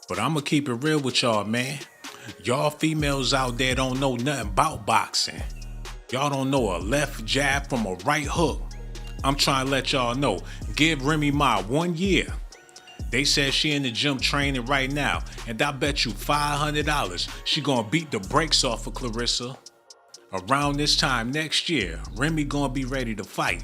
But I'm going to keep it real with y'all, man. Y'all females out there don't know nothing about boxing. Y'all don't know a left jab from a right hook. I'm trying to let y'all know. Give Remy Ma 1 year. They said she in the gym training right now, and I bet you $500 she gonna beat the brakes off of Claressa. Around this time next year, Remy gonna be ready to fight.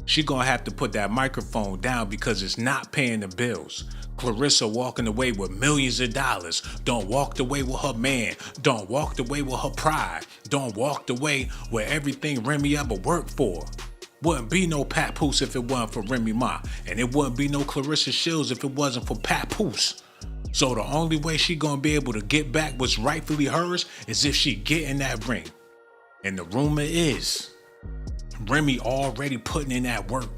She gonna have to put that microphone down because it's not paying the bills. Claressa walking away with millions of dollars. Don't walk away with her man. Don't walk away with her pride. Don't walk away with everything Remy ever worked for. Wouldn't be no Papoose if it wasn't for Remy Ma. And it wouldn't be no Claressa Shields if it wasn't for Papoose. So the only way she gonna be able to get back what's rightfully hers is if she get in that ring. And the rumor is, Remy already putting in that work.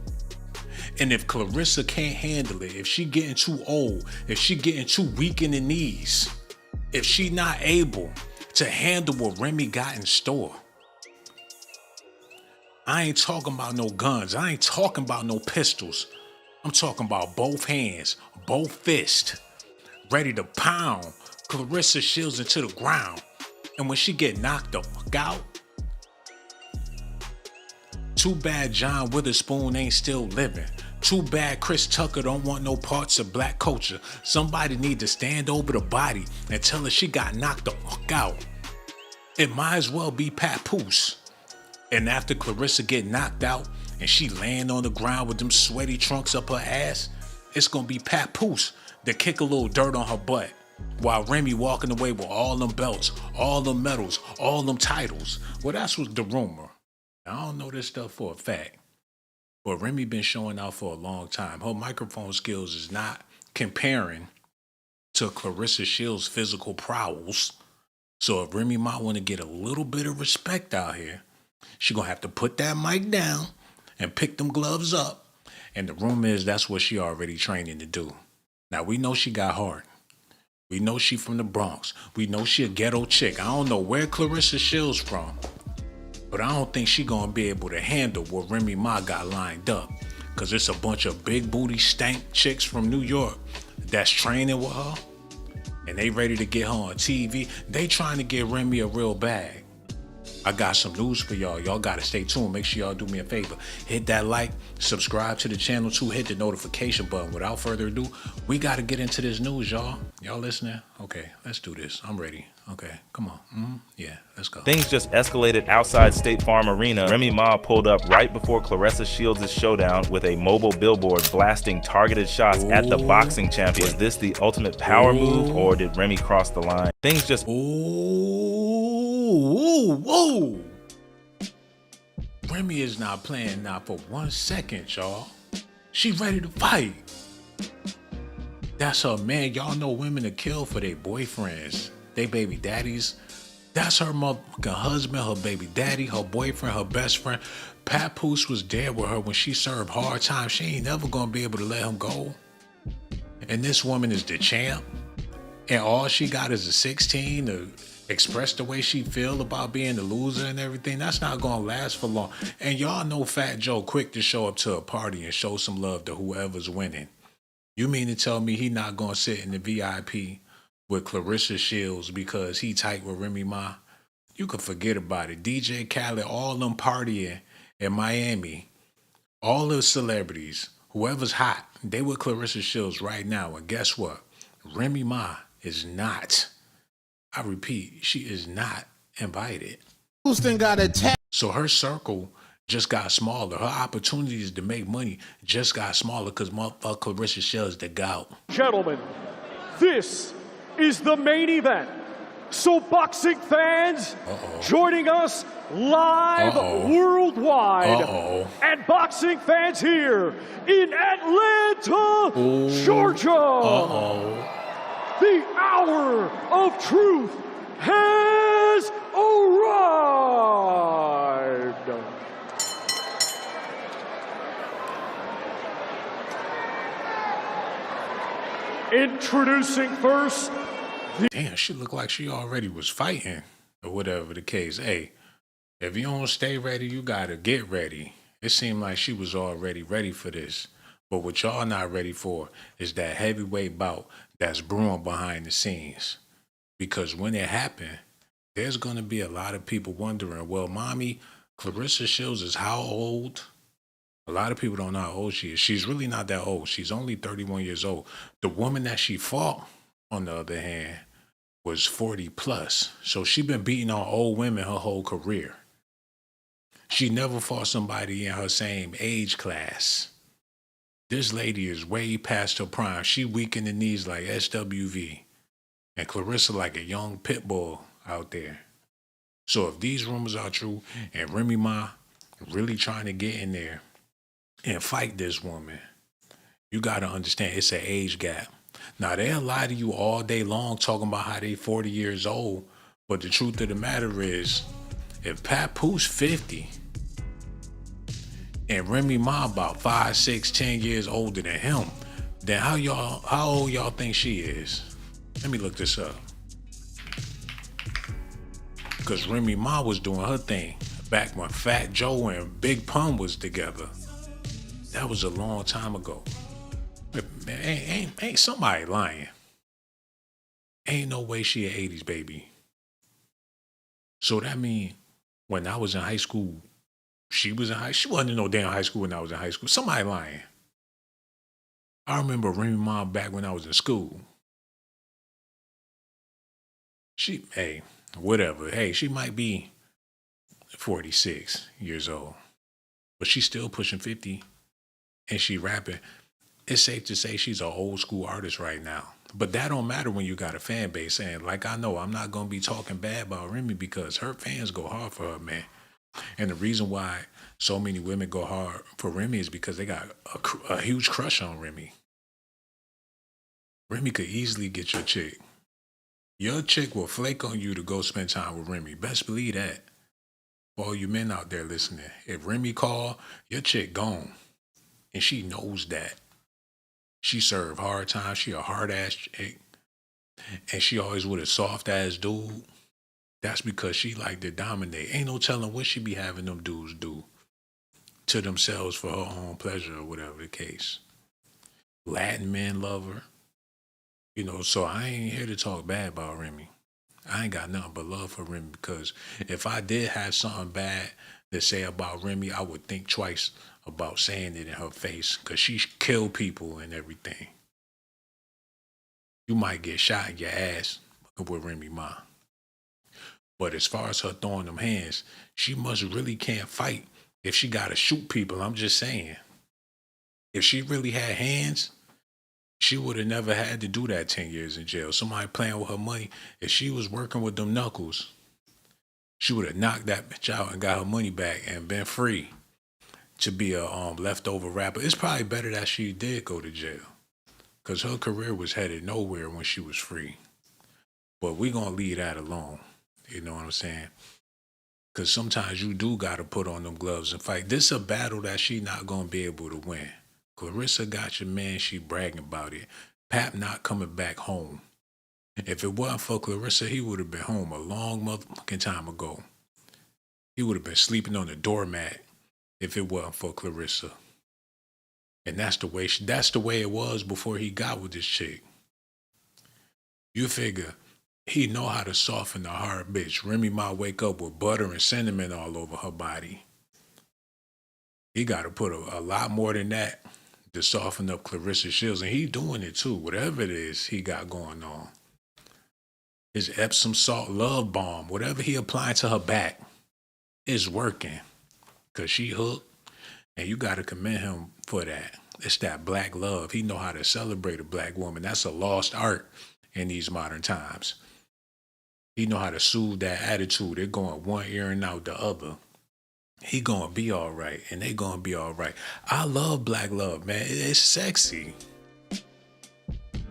And if Claressa can't handle it, if she getting too old, if she getting too weak in the knees, if she not able to handle what Remy got in store, I ain't talking about no guns. I ain't talking about no pistols. I'm talking about both hands, both fists, ready to pound Claressa Shields into the ground. And when she get knocked the fuck out, too bad John Witherspoon ain't still living. Too bad Chris Tucker don't want no parts of black culture. Somebody need to stand over the body and tell her she got knocked the fuck out. It might as well be Papoose. And after Claressa get knocked out and she laying on the ground with them sweaty trunks up her ass, it's gonna be Papoose to kick a little dirt on her butt while Remy walking away with all them belts, all them medals, all them titles. Well, that's what the rumor. I don't know this stuff for a fact, but Remy been showing out for a long time. Her microphone skills is not comparing to Claressa Shields' physical prowess. So if Remy might want to get a little bit of respect out here, she gonna have to put that mic down and pick them gloves up. And the rumor is that's what she already training to do. Now we know she got heart. We know she from the Bronx. We know she a ghetto chick. I don't know where Claressa Shields from, but I don't think she gonna be able to handle what Remy Ma got lined up. Cause it's a bunch of big booty stank chicks from New York that's training with her. And they ready to get her on TV. They trying to get Remy a real bag. I got some news for y'all. Y'all gotta stay tuned. Make sure y'all do me a favor. Hit that like, subscribe to the channel too, hit the notification button. Without further ado, we gotta get into this news, y'all. Y'all listening? Okay, let's do this. I'm ready. Okay, come on. Yeah, let's go. Things just escalated outside State Farm Arena. Remy Ma pulled up right before Claressa Shields' showdown with a mobile billboard blasting targeted shots at the boxing champion. Was this the ultimate power move, or did Remy cross the line? Things just... Whoa. Remy is not playing now for 1 second, y'all. She ready to fight. That's her man. Y'all know women are killed for their boyfriends, they baby daddies. That's her motherfucking husband, her baby daddy, her boyfriend, her best friend. Papoose was there with her when she served hard time. She ain't never gonna be able to let him go. And this woman is the champ. And all she got is a 16 to express the way she feel about being the loser and everything. That's not gonna last for long. And y'all know Fat Joe quick to show up to a party and show some love to whoever's winning. You mean to tell me he not gonna sit in the VIP with Claressa Shields because he tight with Remy Ma? You can forget about it. DJ Khaled, all them partying in Miami, all the celebrities, whoever's hot, they with Claressa Shields right now. And guess what? Remy Ma is not. I repeat, she is not invited. Houston got attacked. So her circle just got smaller. Her opportunities to make money just got smaller because motherfucker Claressa Shields the gout. Gentlemen, this is the main event. So boxing fans joining us live worldwide, and boxing fans here in Atlanta, Georgia. The hour of truth has arrived. Introducing first. Damn, she looked like she already was fighting or whatever the case. Hey, if you don't stay ready, you gotta get ready. It seemed like she was already ready for this. But what y'all not ready for is that heavyweight bout that's brewing behind the scenes. Because when it happened, there's going to be a lot of people wondering, well, mommy, Claressa Shields is how old? A lot of people don't know how old she is. She's really not that old. She's only 31 years old. The woman that she fought, on the other hand, was 40 plus. So she been beating on old women her whole career. She never fought somebody in her same age class. This lady is way past her prime. She weak in the knees like SWV. And Claressa like a young pit bull out there. So if these rumors are true and Remy Ma really trying to get in there and fight this woman, you got to understand it's an age gap. Now, they'll lie to you all day long talking about how they 40 years old, but the truth of the matter is, if Papoose 50 and Remy Ma about 5, 6, 10 years older than him, then how old y'all think she is? Let me look this up. Because Remy Ma was doing her thing back when Fat Joe and Big Pun was together. That was a long time ago. Man, ain't somebody lying. Ain't no way she an 80s baby. So that mean when I was in high school, she wasn't in no damn high school when I was in high school. Somebody lying. I remember Remy Ma back when I was in school. Whatever. Hey, she might be 46 years old, but she's still pushing 50 and she rapping. It's safe to say she's an old school artist right now. But that don't matter when you got a fan base. And like I know, I'm not going to be talking bad about Remy because her fans go hard for her, man. And the reason why so many women go hard for Remy is because they got a huge crush on Remy. Remy could easily get your chick. Your chick will flake on you to go spend time with Remy. Best believe that. For all you men out there listening, if Remy call, your chick gone. And she knows that. She served hard time. She a hard ass chick. And she always with a soft ass dude. That's because she like to dominate. Ain't no telling what she be having them dudes do to themselves for her own pleasure or whatever the case. Latin men love her. You know, so I ain't here to talk bad about Remy. I ain't got nothing but love for Remy because if I did have something bad to say about Remy, I would think twice about saying it in her face because she killed people and everything. You might get shot in your ass with Remy Ma. But as far as her throwing them hands, she must really can't fight if she got to shoot people. I'm just saying. If she really had hands, she would have never had to do that 10 years in jail. Somebody playing with her money. If she was working with them knuckles, she would have knocked that bitch out and got her money back and been free to be a leftover rapper. It's probably better that she did go to jail because her career was headed nowhere when she was free. But we going to leave that alone. You know what I'm saying? Because sometimes you do got to put on them gloves and fight. This is a battle that she not going to be able to win. Claressa got your man. She bragging about it. Pap not coming back home. If it wasn't for Claressa, he would have been home a long motherfucking time ago. He would have been sleeping on the doormat if it wasn't for Claressa. And that's the way it was before he got with this chick. You figure he know how to soften a hard bitch. Remy Ma wake up with butter and cinnamon all over her body. He got to put a lot more than that to soften up Claressa Shields. And he doing it too, whatever it is he got going on. His Epsom salt love bomb, whatever he applying to her back, is working. Because she hooked. And you got to commend him for that. It's that black love. He know how to celebrate a black woman. That's a lost art in these modern times. He know how to soothe that attitude. They're going one ear and out the other. He gonna be all right, and they gonna be all right. I love black love, man. It's sexy.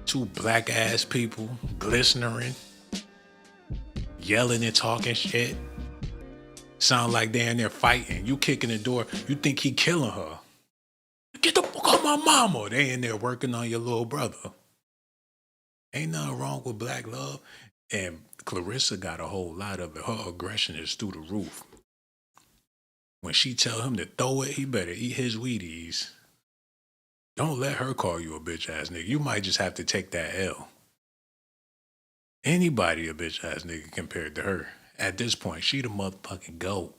Two black ass people glistening, yelling and talking shit. Sound like they're in there fighting. You kicking the door. You think he killing her. Get the fuck out my mama. They in there working on your little brother. Ain't nothing wrong with black love. And Claressa got a whole lot of it. Her aggression is through the roof. When she tell him to throw it, he better eat his Wheaties. Don't let her call you a bitch ass nigga. You might just have to take that L. Anybody a bitch ass nigga compared to her. At this point, she the motherfucking GOAT.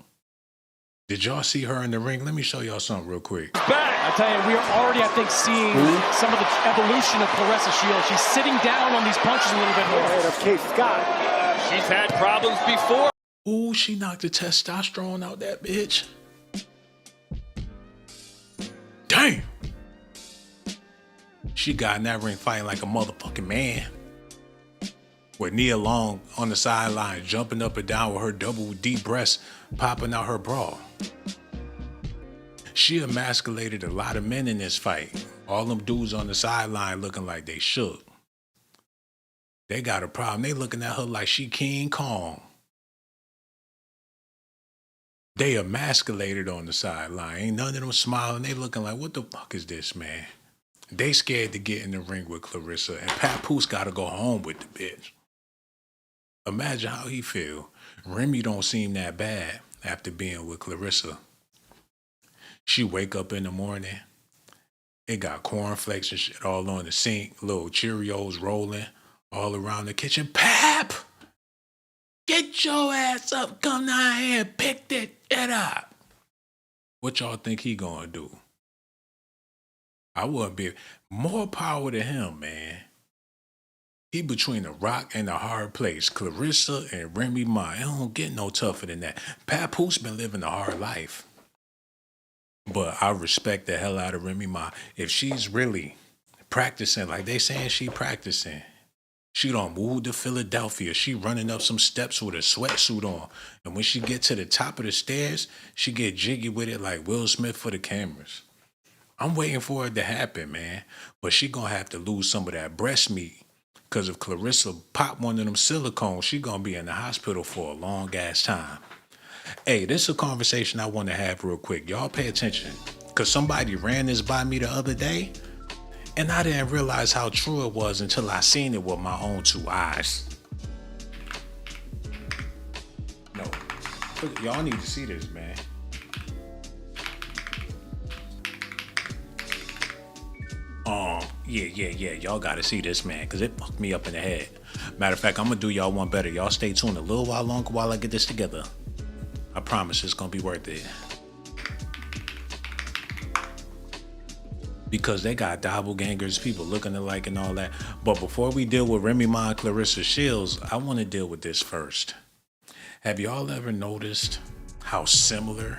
Did y'all see her in the ring? Let me show y'all something real quick. I tell you, we are already, I think, seeing some of the evolution of Claressa Shields. She's sitting down on these punches a little bit more. Ahead of Kate Scott. She's had problems before. Ooh, she knocked the testosterone out that bitch. Damn. She got in that ring fighting like a motherfucking man. With Nia Long on the sideline, jumping up and down with her double deep breasts popping out her bra. She emasculated a lot of men in this fight. All them dudes on the sideline looking like they shook. They got a problem. They looking at her like she King Kong. They emasculated on the sideline. Ain't none of them smiling. They looking like, what the fuck is this, man? They scared to get in the ring with Claressa, and Papoose got to go home with the bitch. Imagine how he feel. Remy don't seem that bad after being with Claressa. She wake up in the morning. It got cornflakes and shit all on the sink. Little Cheerios rolling all around the kitchen. Pap! Get your ass up. Come down here and pick that shit up. What y'all think he gonna do? I wouldn't be. More power to him, man. He between a rock and a hard place. Claressa and Remy Ma. It don't get no tougher than that. Papoose been living a hard life. But I respect the hell out of Remy Ma. If she's really practicing, like they saying she practicing, she done moved to Philadelphia. She running up some steps with a sweatsuit on. And when she get to the top of the stairs, she get jiggy with it like Will Smith for the cameras. I'm waiting for it to happen, man. But she gonna have to lose some of that breast meat. Because if Claressa pop one of them silicones, she gonna be in the hospital for a long ass time. Hey, this is a conversation I want to have real quick. Y'all pay attention. Because somebody ran this by me the other day, and I didn't realize how true it was until I seen it with my own two eyes. No. Y'all need to see this, man. Yeah. Y'all gotta see this, man, because it fucked me up in the head. Matter of fact, I'm gonna do y'all one better. Y'all stay tuned a little while longer while I get this together. I promise it's gonna be worth it. Because they got doppelgangers, people looking alike and all that. But before we deal with Remy Ma and Claressa Shields, I want to deal with this first. Have y'all ever noticed how similar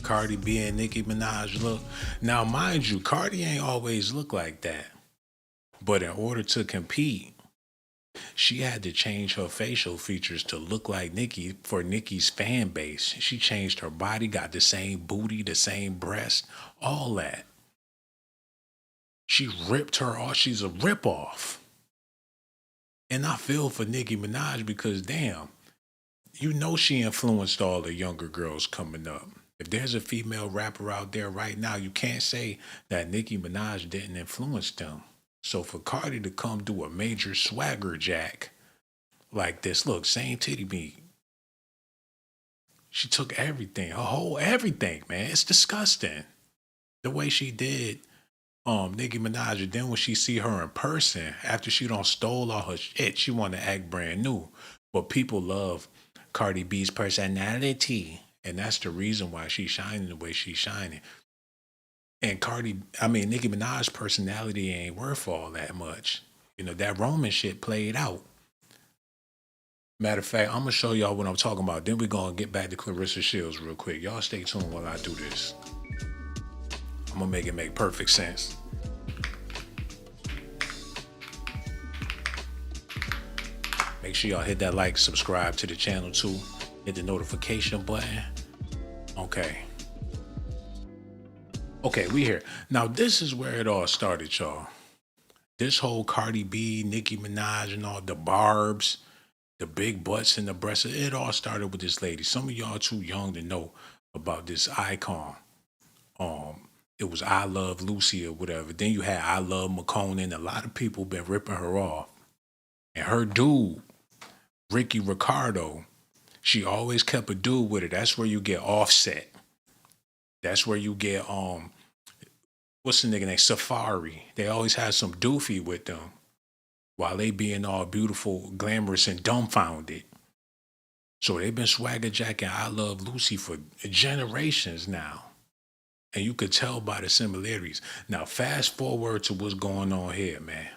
Cardi B and Nicki Minaj look? Now, mind you, Cardi ain't always look like that. But in order to compete, she had to change her facial features to look like Nicki for Nicki's fan base. She changed her body, got the same booty, the same breast, all that. She ripped her off. She's a ripoff. And I feel for Nicki Minaj because, damn, you know she influenced all the younger girls coming up. If there's a female rapper out there right now, you can't say that Nicki Minaj didn't influence them. So for Cardi to come do a major swagger jack like this, look, same titty meat. She took everything, her whole everything, man. It's disgusting. The way she did Nicki Minaj, and then when she see her in person, after she done stole all her shit, she want to act brand new. But people love Cardi B's personality. And that's the reason why she's shining the way she's shining. And Nicki Minaj's personality ain't worth all that much. You know, that Roman shit played out. Matter of fact, I'm going to show y'all what I'm talking about. Then we're going to get back to Claressa Shields real quick. Y'all stay tuned while I do this. I'm going to make it make perfect sense. Make sure y'all hit that like, subscribe to the channel too. Hit the notification button. Okay, we here. Now, this is where it all started, y'all. This whole Cardi B, Nicki Minaj, and all the barbs, the big butts and the breasts, it all started with this lady. Some of y'all too young to know about this icon. It was I Love Lucy or whatever. Then you had I Love McConan. A lot of people been ripping her off. And her dude, Ricky Ricardo, she always kept a dude with her. That's where you get Offset. That's where you get what's the nigga name? Safari. They always have some doofy with them while they being all beautiful, glamorous, and dumbfounded. So they've been swagger jacking I Love Lucy for generations now. And you could tell by the similarities. Now, fast forward to what's going on here, man.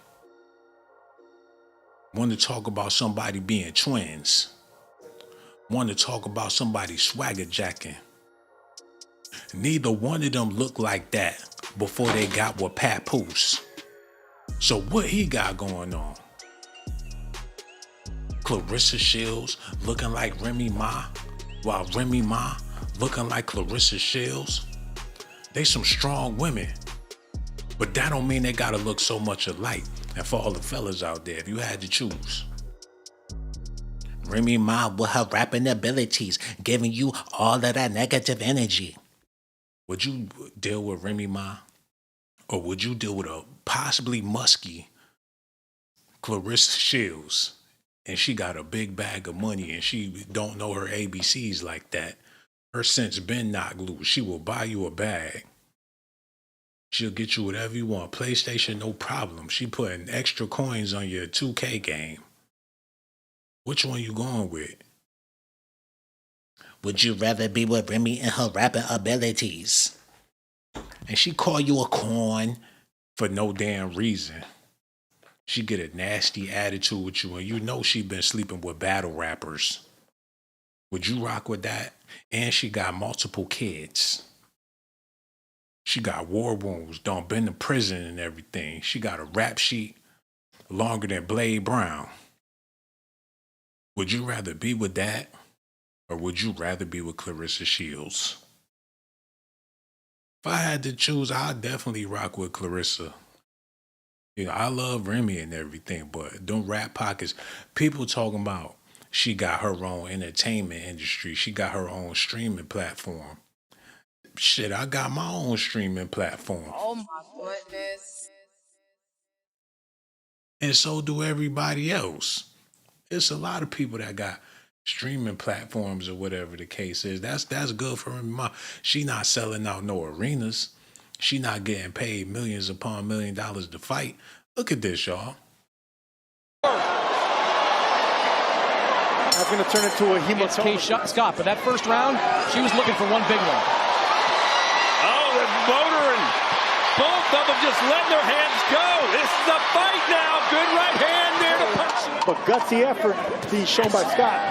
Want to talk about somebody being twins. Want to talk about somebody swagger jacking. Neither one of them looked like that before they got with Papoose. So what he got going on? Claressa Shields looking like Remy Ma, while Remy Ma looking like Claressa Shields. They some strong women, but that don't mean they gotta look so much alike. And for all the fellas out there, if you had to choose, Remy Ma with her rapping abilities, giving you all of that negative energy. would you deal with Remy Ma, or would you deal with a possibly musky Claressa Shields? And she got a big bag of money and she don't know her ABCs like that. Her sense been knocked loose. She will buy you a bag. She'll get you whatever you want. PlayStation, no problem. She putting extra coins on your 2K game. Which one you going with? Would you rather be with Remy and her rapping abilities? And she call you a corn for no damn reason. She get a nasty attitude with you and you know she been sleeping with battle rappers. Would you rock with that? And she got multiple kids. She got war wounds, done been to prison and everything. She got a rap sheet longer than Blade Brown. Would you rather be with that? Or would you rather be with Claressa Shields? If I had to choose, I'd definitely rock with Claressa. You know, I love Remy and everything, but them rap pockets, people talking about she got her own entertainment industry. She got her own streaming platform. Shit, I got my own streaming platform. Oh my goodness. And so do everybody else. It's a lot of people that got streaming platforms or whatever the case is. That's good for Remy Ma. She not selling out no arenas. She not getting paid millions upon $1 million to fight. Look at this, y'all. That's going to turn into a It's Kay hematoma. Scott, but that first round, she was looking for one big one. Oh, they're motoring. Both of them just letting their hands go. This is a fight now. Good right hand there to punch. But gutsy effort being shown by Scott.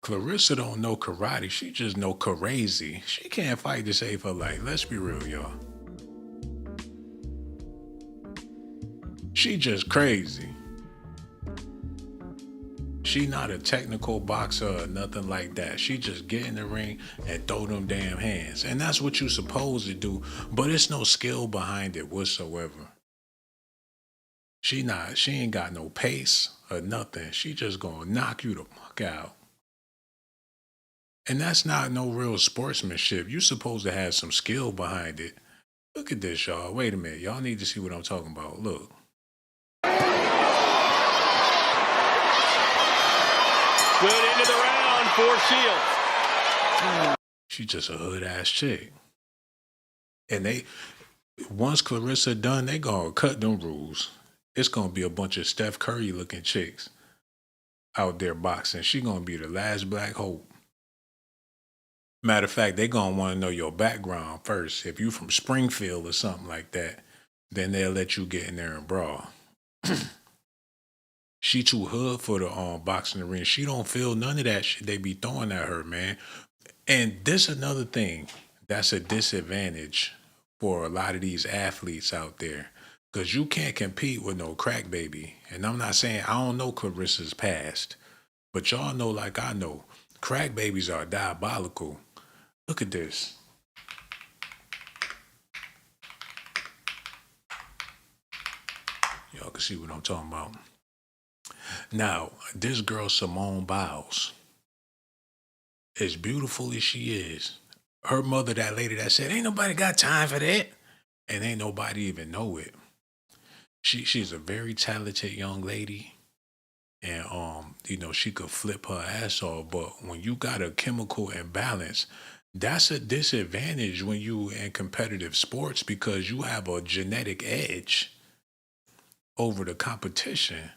Claressa don't know karate. She just know crazy. She can't fight to save her life. Let's be real, y'all. She just crazy. She not a technical boxer or nothing like that. She just get in the ring and throw them damn hands. And that's what you supposed to do, but it's no skill behind it whatsoever. She ain't got no pace or nothing. She just gonna knock you the fuck out. And that's not no real sportsmanship. You supposed to have some skill behind it. Look at this, y'all. Wait a minute. Y'all need to see what I'm talking about. Look. Good into the round for Shields. She just a hood-ass chick. And once Claressa done, they gonna cut them rules. It's gonna be a bunch of Steph Curry-looking chicks out there boxing. She gonna be the last black hope. Matter of fact, they gonna want to know your background first. If you from Springfield or something like that, then they'll let you get in there and brawl. She too hood for the boxing arena. She don't feel none of that shit they be throwing at her, man. And this another thing that's a disadvantage for a lot of these athletes out there. Because you can't compete with no crack baby. And I'm not saying I don't know Claressa's past. But y'all know like I know. Crack babies are diabolical. Look at this. Y'all can see what I'm talking about. Now, this girl, Simone Biles, as beautiful as she is, her mother, that lady that said, ain't nobody got time for that. And ain't nobody even know it. She's a very talented young lady. and she could flip her ass off. But when you got a chemical imbalance, that's a disadvantage when you in competitive sports because you have a genetic edge over the competition.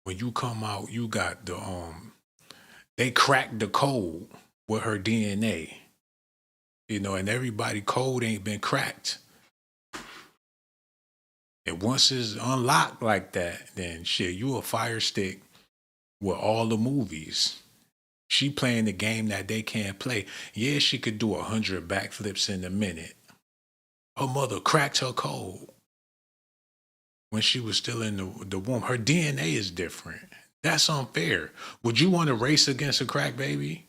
When you come out, you got they cracked the code with her DNA, and everybody code ain't been cracked. And once it's unlocked like that, then shit, you a fire stick with all the movies. She playing the game that they can't play. Yeah, she could do 100 backflips in a minute. Her mother cracked her code when she was still in the womb. Her DNA is different. That's unfair. Would you want to race against a crack baby?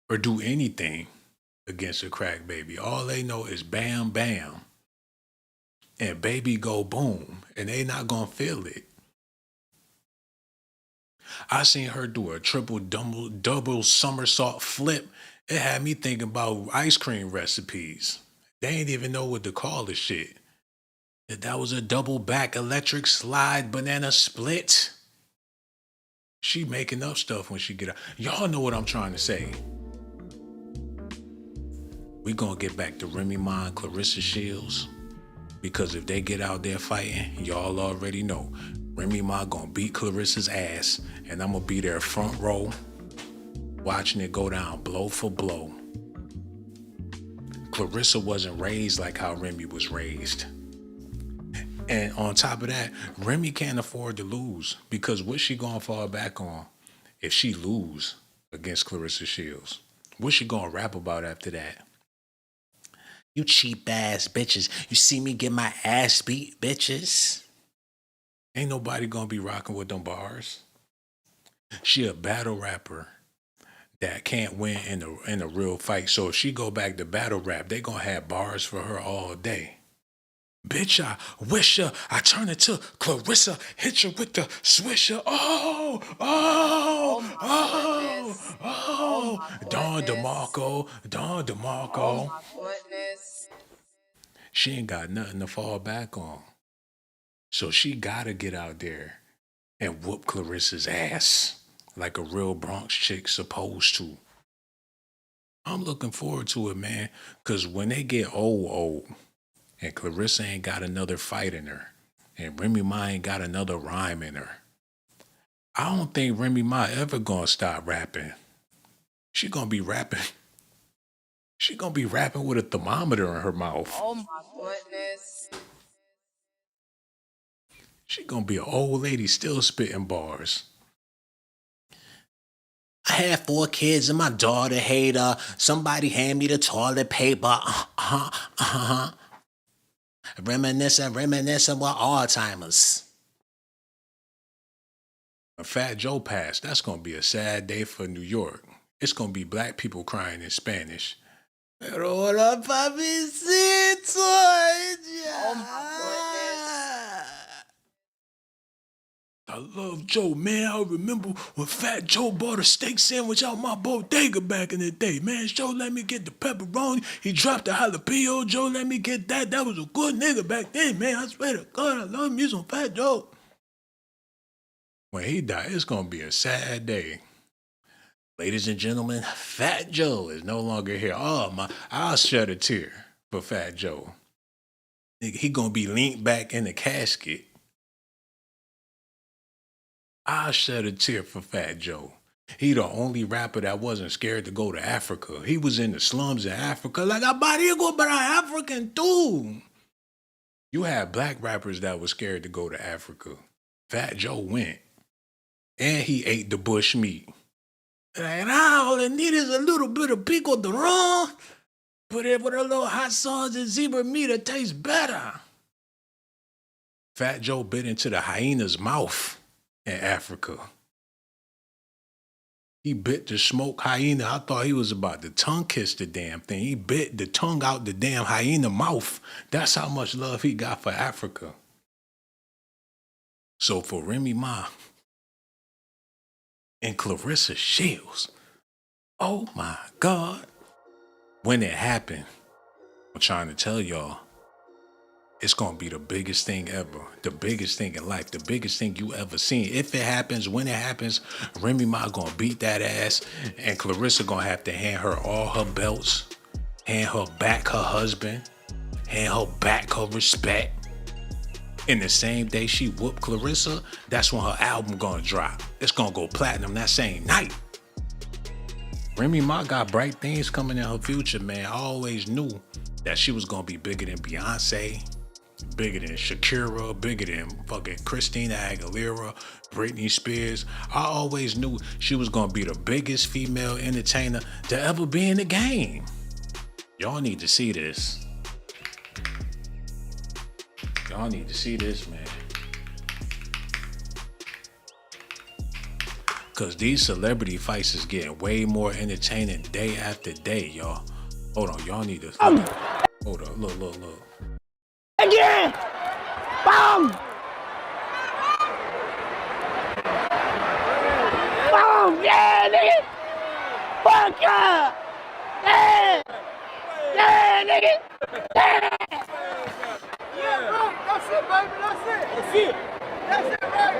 Or do anything against a crack baby? All they know is bam, bam. And baby go boom. And they not going to feel it. I seen her do a triple double somersault flip. It had me thinking about ice cream recipes. They ain't even know what to call the shit. That was a double back electric slide banana split. She making up stuff when she get out. Y'all know what I'm trying to say. We gonna get back to Remy Ma and Claressa Shields. Because if they get out there fighting, y'all already know. Remy Ma gonna beat Claressa's ass. And I'm gonna be there front row, watching it go down blow for blow. Claressa wasn't raised like how Remy was raised. And on top of that, Remy can't afford to lose because what she gonna fall back on if she lose against Claressa Shields? What she gonna rap about after that? You cheap ass bitches. You see me get my ass beat, bitches. Ain't nobody gonna be rocking with them bars. She a battle rapper that can't win in a real fight. So if she go back to battle rap, they gonna have bars for her all day. Bitch, I wish her, I turn it to Claressa, hit you with the swisher. Oh, oh, oh, oh. Don DeMarco, Don DeMarco. Oh my goodness. She ain't got nothing to fall back on. So she gotta get out there and whoop Claressa's ass like a real Bronx chick supposed to. I'm looking forward to it, man, because when they get old, and Claressa ain't got another fight in her, and Remy Ma ain't got another rhyme in her, I don't think Remy Ma ever gonna stop rapping. She gonna be rapping. She gonna be rapping with a thermometer in her mouth. Oh my goodness. She gonna be an old lady still spitting bars. I had 4 kids and my daughter hate her. Somebody hand me the toilet paper. Reminiscing with Alzheimer's. When Fat Joe passed, that's gonna be a sad day for New York. It's gonna be black people crying in Spanish. Pero la papicito. Oh my goodness. I love Joe, man. I remember when Fat Joe bought a steak sandwich out my bodega back in the day. Man, Joe let me get the pepperoni. He dropped the jalapeno. Joe let me get that. That was a good nigga back then, man. I swear to God, I love me some Fat Joe. When he died, it's going to be a sad day. Ladies and gentlemen, Fat Joe is no longer here. Oh, I'll shed a tear for Fat Joe. He going to be leaned back in the casket. I'll shed a tear for Fat Joe. He the only rapper that wasn't scared to go to Africa. He was in the slums in Africa like, abarigo para African too. You had black rappers that were scared to go to Africa. Fat Joe went. And he ate the bush meat. Like, all I need is a little bit of pico de ron. Put it with a little hot sauce and zebra meat. It tastes better. Fat Joe bit into the hyena's mouth in Africa. He bit the smoked hyena. I thought he was about to tongue kiss the damn thing. He bit the tongue out the damn hyena mouth. That's how much love he got for Africa. So for Remy Ma and Claressa Shields, oh my God. When it happened, I'm trying to tell y'all, it's gonna be the biggest thing ever, the biggest thing in life, the biggest thing you ever seen. If it happens, when it happens, Remy Ma gonna beat that ass, and Claressa gonna have to hand her all her belts, hand her back her husband, hand her back her respect. In the same day she whooped Claressa, that's when her album gonna drop. It's gonna go platinum that same night. Remy Ma got bright things coming in her future, man. I always knew that she was gonna be bigger than Beyonce, bigger than Shakira, bigger than fucking Christina Aguilera, Britney Spears. I always knew she was gonna be the biggest female entertainer to ever be in the game. Y'all need to see this. Y'all need to see this, man. Cause these celebrity fights is getting way more entertaining day after day, y'all. Hold on, y'all need to hold on, look. Again! Boom! Boom! Yeah, nigga! Fuck up! Yeah! Yeah, nigga! Yeah! Yeah, bro! That's it, baby! That's it! That's it! That's it, baby!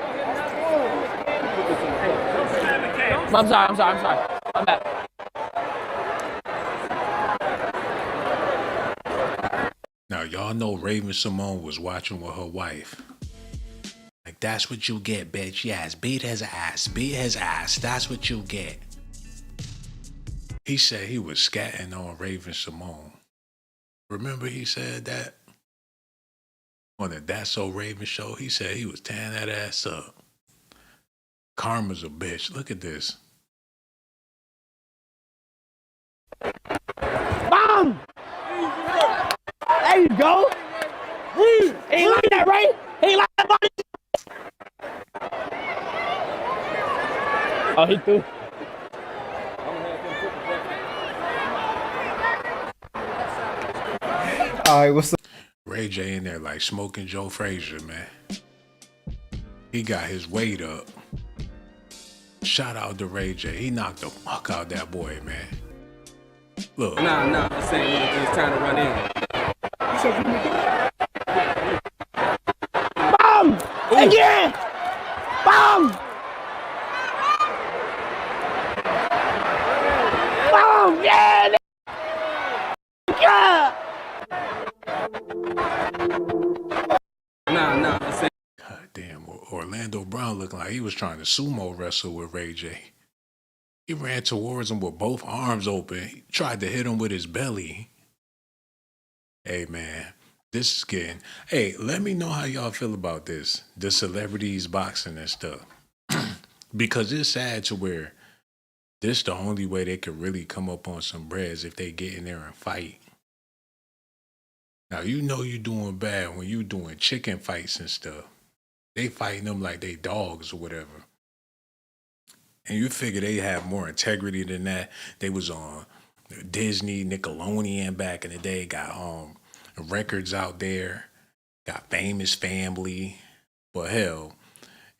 I'm sorry. I'm back. Now, y'all know Raven Simone was watching with her wife. Like, that's what you get, bitch. Yes, beat his ass. Beat his ass. That's what you get. He said he was scatting on Raven Simone. Remember he said that? On the That's So Raven show, he said he was tearing that ass up. Karma's a bitch. Look at this. Bomb! There you go. He like that, right? He like that body. Oh, he threw. All right, what's up? Ray J in there like smoking Joe Frazier, man. He got his weight up. Shout out to Ray J. He knocked the fuck out that boy, man. Look. Nah, I'm saying when it's time to run in. Bomb! Again! Bomb! Bomb! Yeah! Yeah! Nah, I'm saying. God damn, Orlando Brown looking like he was trying to sumo wrestle with Ray J. He ran towards him with both arms open. He tried to hit him with his belly. Hey, man, this is getting... Hey, let me know how y'all feel about this. The celebrities boxing and stuff. Because it's sad to where this the only way they could really come up on some breads if they get in there and fight. Now, you know you doing bad when you doing chicken fights and stuff. They fighting them like they dogs or whatever. And you figure they have more integrity than that. They was on Disney, Nickelodeon back in the day, got records out there, got Famous Family. But hell,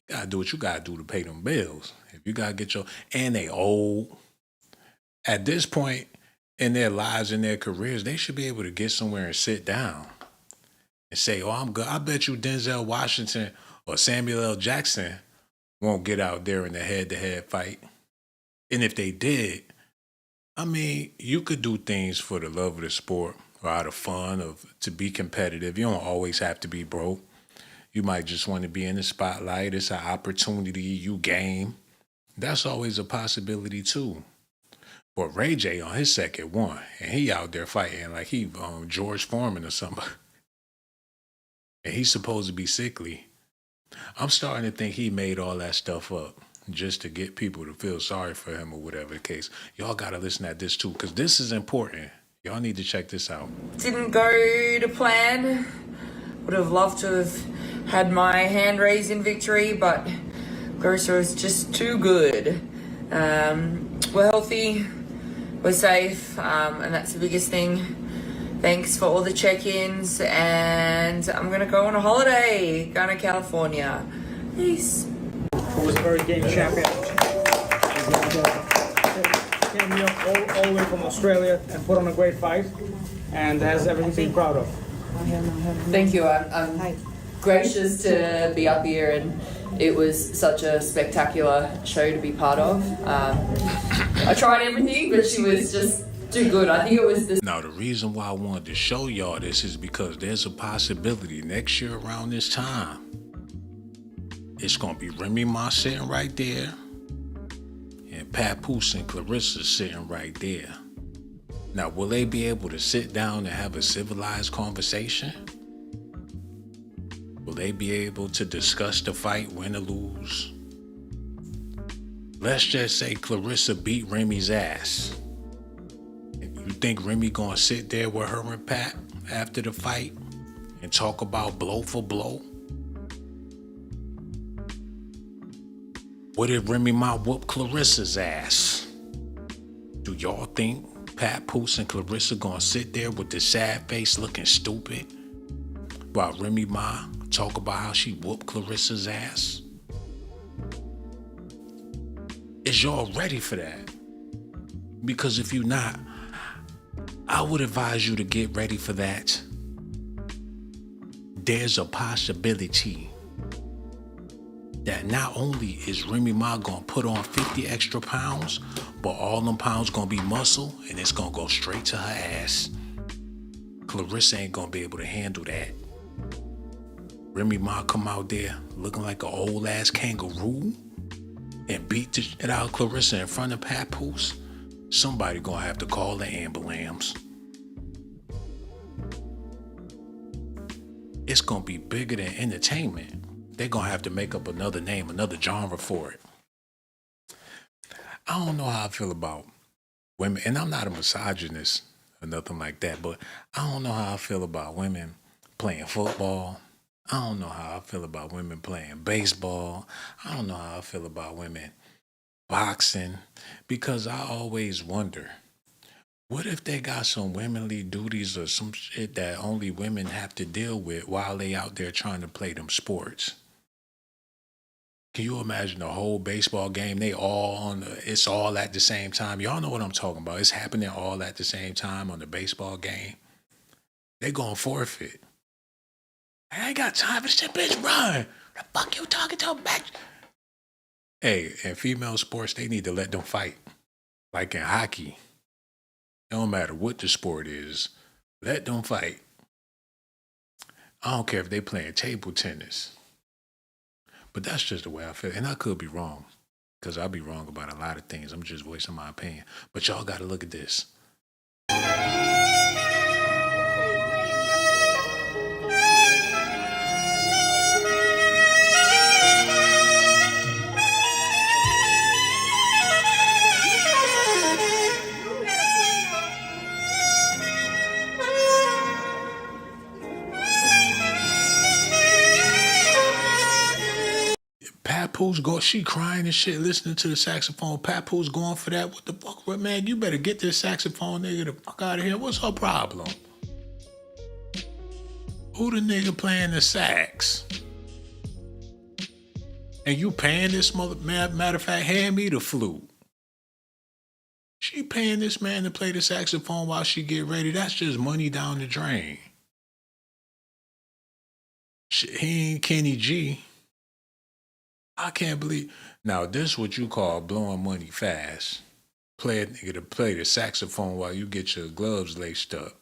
you gotta do what you gotta do to pay them bills. If you gotta get and they old. At this point in their lives, in their careers, they should be able to get somewhere and sit down and say, oh, I'm good. I bet you Denzel Washington or Samuel L. Jackson won't get out there in the head-to-head fight. And if they did, I mean, you could do things for the love of the sport or out of fun, to be competitive. You don't always have to be broke. You might just want to be in the spotlight. It's an opportunity you game. That's always a possibility too. But Ray J on his second one, and he out there fighting like he George Foreman or somebody. And he's supposed to be sickly. I'm starting to think he made all that stuff up just to get people to feel sorry for him or whatever the case. Y'all got to listen at this too, because this is important. Y'all need to check this out. Didn't go to plan. Would have loved to have had my hand raised in victory, but Claressa was just too good. We're healthy, we're safe, and that's the biggest thing. Thanks for all the check-ins, and I'm gonna go on a holiday, going to California. Peace. Who was a very game champion. Came here all the way from Australia and put on a great fight, and has everything to be proud of. Thank you. I'm gracious to be up here, and it was such a spectacular show to be part of. I tried everything, but she was just too good. I think it was the... Now, the reason why I wanted to show y'all this is because there's a possibility next year around this time, it's going to be Remy Ma sitting right there, and Papoose and Claressa sitting right there. Now, will they be able to sit down and have a civilized conversation? Will they be able to discuss the fight, win or lose? Let's just say Claressa beat Remy's ass. You think Remy gonna sit there with her and Pat after the fight and talk about blow for blow? What if Remy Ma whoop Claressa's ass? Do y'all think Papoose and Claressa gonna sit there with the sad face looking stupid while Remy Ma talk about how she whooped Claressa's ass? Is y'all ready for that? Because if you're not, I would advise you to get ready for that. There's a possibility that not only is Remy Ma gonna put on 50 extra pounds, but all them pounds gonna be muscle and it's gonna go straight to her ass. Claressa ain't gonna be able to handle that. Remy Ma come out there looking like an old ass kangaroo and beat the shit out of Claressa in front of Papoose. Somebody gonna have to call the ambulance. It's gonna be bigger than entertainment. They're gonna have to make up another name, another genre for it. I don't know how I feel about women, and I'm not a misogynist or nothing like that, but I don't know how I feel about women playing football. I don't know how I feel about women playing baseball. I don't know how I feel about women boxing, because I always wonder, what if they got some womanly duties or some shit that only women have to deal with while they out there trying to play them sports? Can you imagine the whole baseball game? They all on it's all at the same time. Y'all know what I'm talking about. It's happening all at the same time on the baseball game. They gonna forfeit. I ain't got time for this shit, bitch. Run. The fuck you talking to, bitch? Hey, in female sports, they need to let them fight. Like in hockey. It don't matter what the sport is. Let them fight. I don't care if they playing table tennis. But that's just the way I feel. And I could be wrong. Because I'll be wrong about a lot of things. I'm just voicing my opinion. But y'all got to look at this. Papoose she crying and shit, listening to the saxophone. Papoose going for that. What the fuck, man? You better get this saxophone nigga the fuck out of here. What's her problem? Who the nigga playing the sax? And you paying this matter of fact, hand me the flute. She paying this man to play the saxophone while she get ready. That's just money down the drain. He ain't Kenny G. I can't believe. Now, this what you call blowing money fast. Play a nigga to play the saxophone while you get your gloves laced up.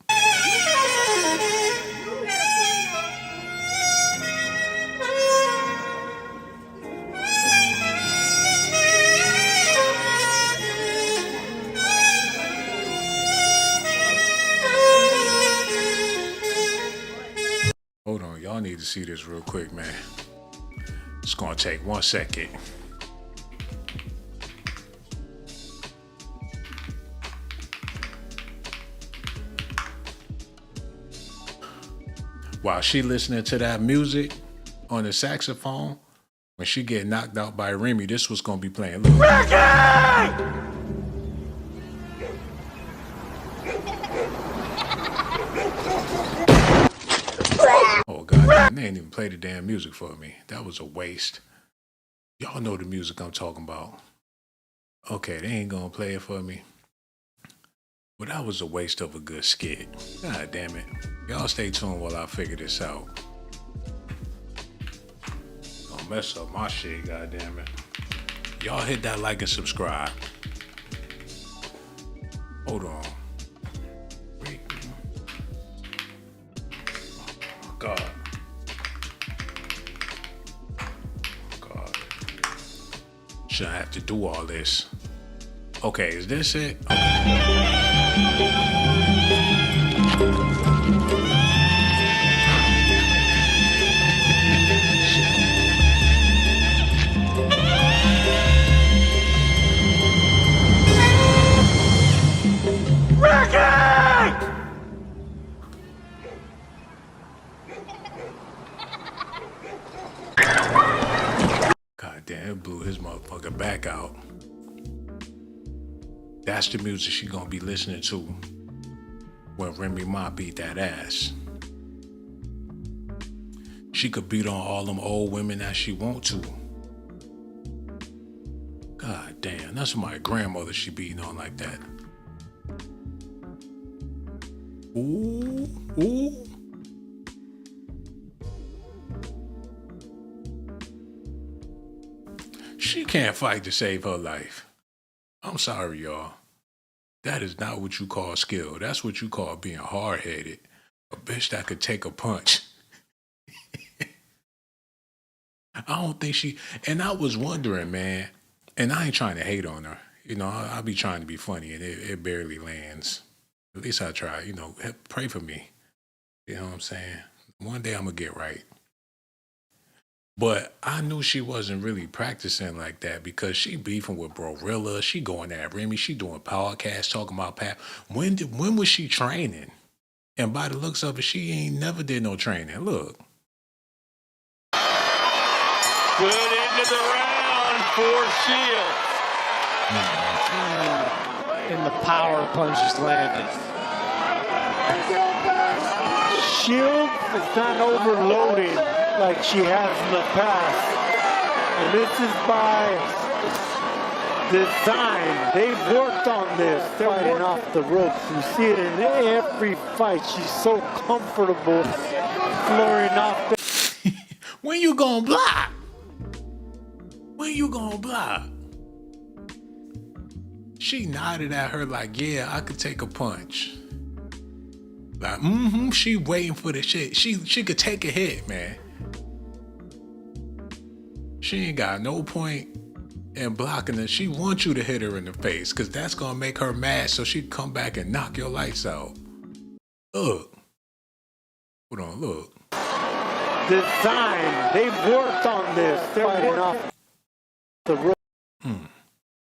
Hold on, y'all need to see this real quick, man. It's gonna take 1 second. While she listening to that music on the saxophone, when she get knocked out by Remy, this was gonna be playing. Look. Oh God, they ain't even play the damn music for me. That was a waste. Y'all know the music I'm talking about. Okay, they ain't gonna play it for me. Well, that was a waste of a good skit. God damn it. Y'all stay tuned while I figure this out. Don't mess up my shit, god damn it. Y'all hit that like and subscribe. Hold on. Wait. Oh, God. God. Should I have to do all this? Okay, is this it? God damn, it blew his motherfucking back out. That's the music she gonna be listening to when Remy Ma beat that ass. She could beat on all them old women that she want to. God damn, that's my grandmother she beating on like that. Ooh, ooh. She can't fight to save her life. I'm sorry, y'all. That is not what you call skill. That's what you call being hard-headed. A bitch that could take a punch. I don't think she... And I was wondering, man, and I ain't trying to hate on her. You know, I be trying to be funny, and it barely lands. At least I try. You know, pray for me. You know what I'm saying? One day I'm going to get right. But I knew she wasn't really practicing like that because she beefing with Brorilla. She going at Remy. She doing podcasts talking about Pat. When was she training? And by the looks of it, she ain't never did no training. Look. Good into the round for Shields. And the power punches landed. Shields is not overloaded like she has in the past. And this is by design. They've worked on this. They're fighting off the ropes. You see it in every fight. She's so comfortable flooring off the... When you gonna block? When you gonna block? She nodded at her like, yeah, I could take a punch. Like, she waiting for the shit. She could take a hit, man. She ain't got no point in blocking it. She wants you to hit her in the face because that's going to make her mad so she can come back and knock your lights out. Look. Hold on, look. Design. They've worked on this. They're fighting off the rope.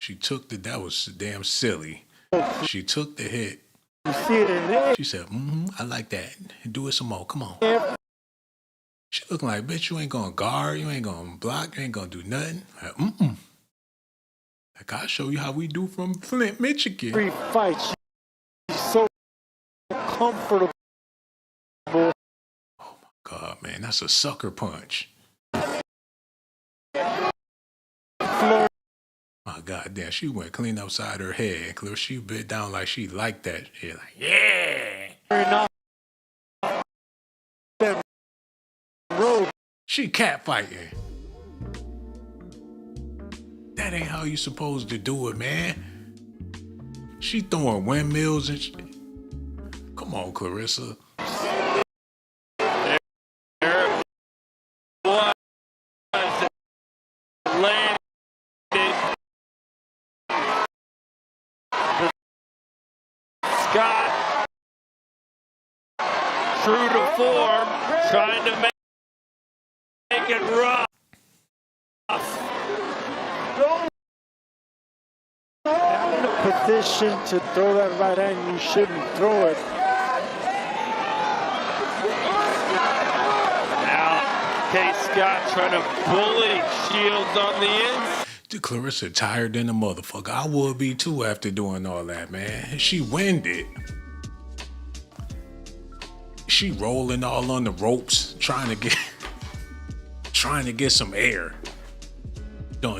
She took that was damn silly. She took the hit. You see it in there. She said, I like that. Do it some more. Come on. She looking like, bitch, you ain't gonna guard, you ain't gonna block, you ain't gonna do nothing. Like, Like, I'll show you how we do from Flint, Michigan. Every fight, she's so comfortable. Oh my God, man, that's a sucker punch. My God damn, she went clean upside her head. She bit down like she liked that shit. Like, yeah. She catfighting. That ain't how you supposed to do it, man. She throwing windmills and shit. Come on, Claressa. Scott, true to form, trying to make it rough. In a position to throw that right hand, you shouldn't throw it. Now, Kate Scott trying to bully Shields on the inside. Claressa tired than a motherfucker. I would be too after doing all that, man. She winded. She rolling all on the ropes, trying to get some air.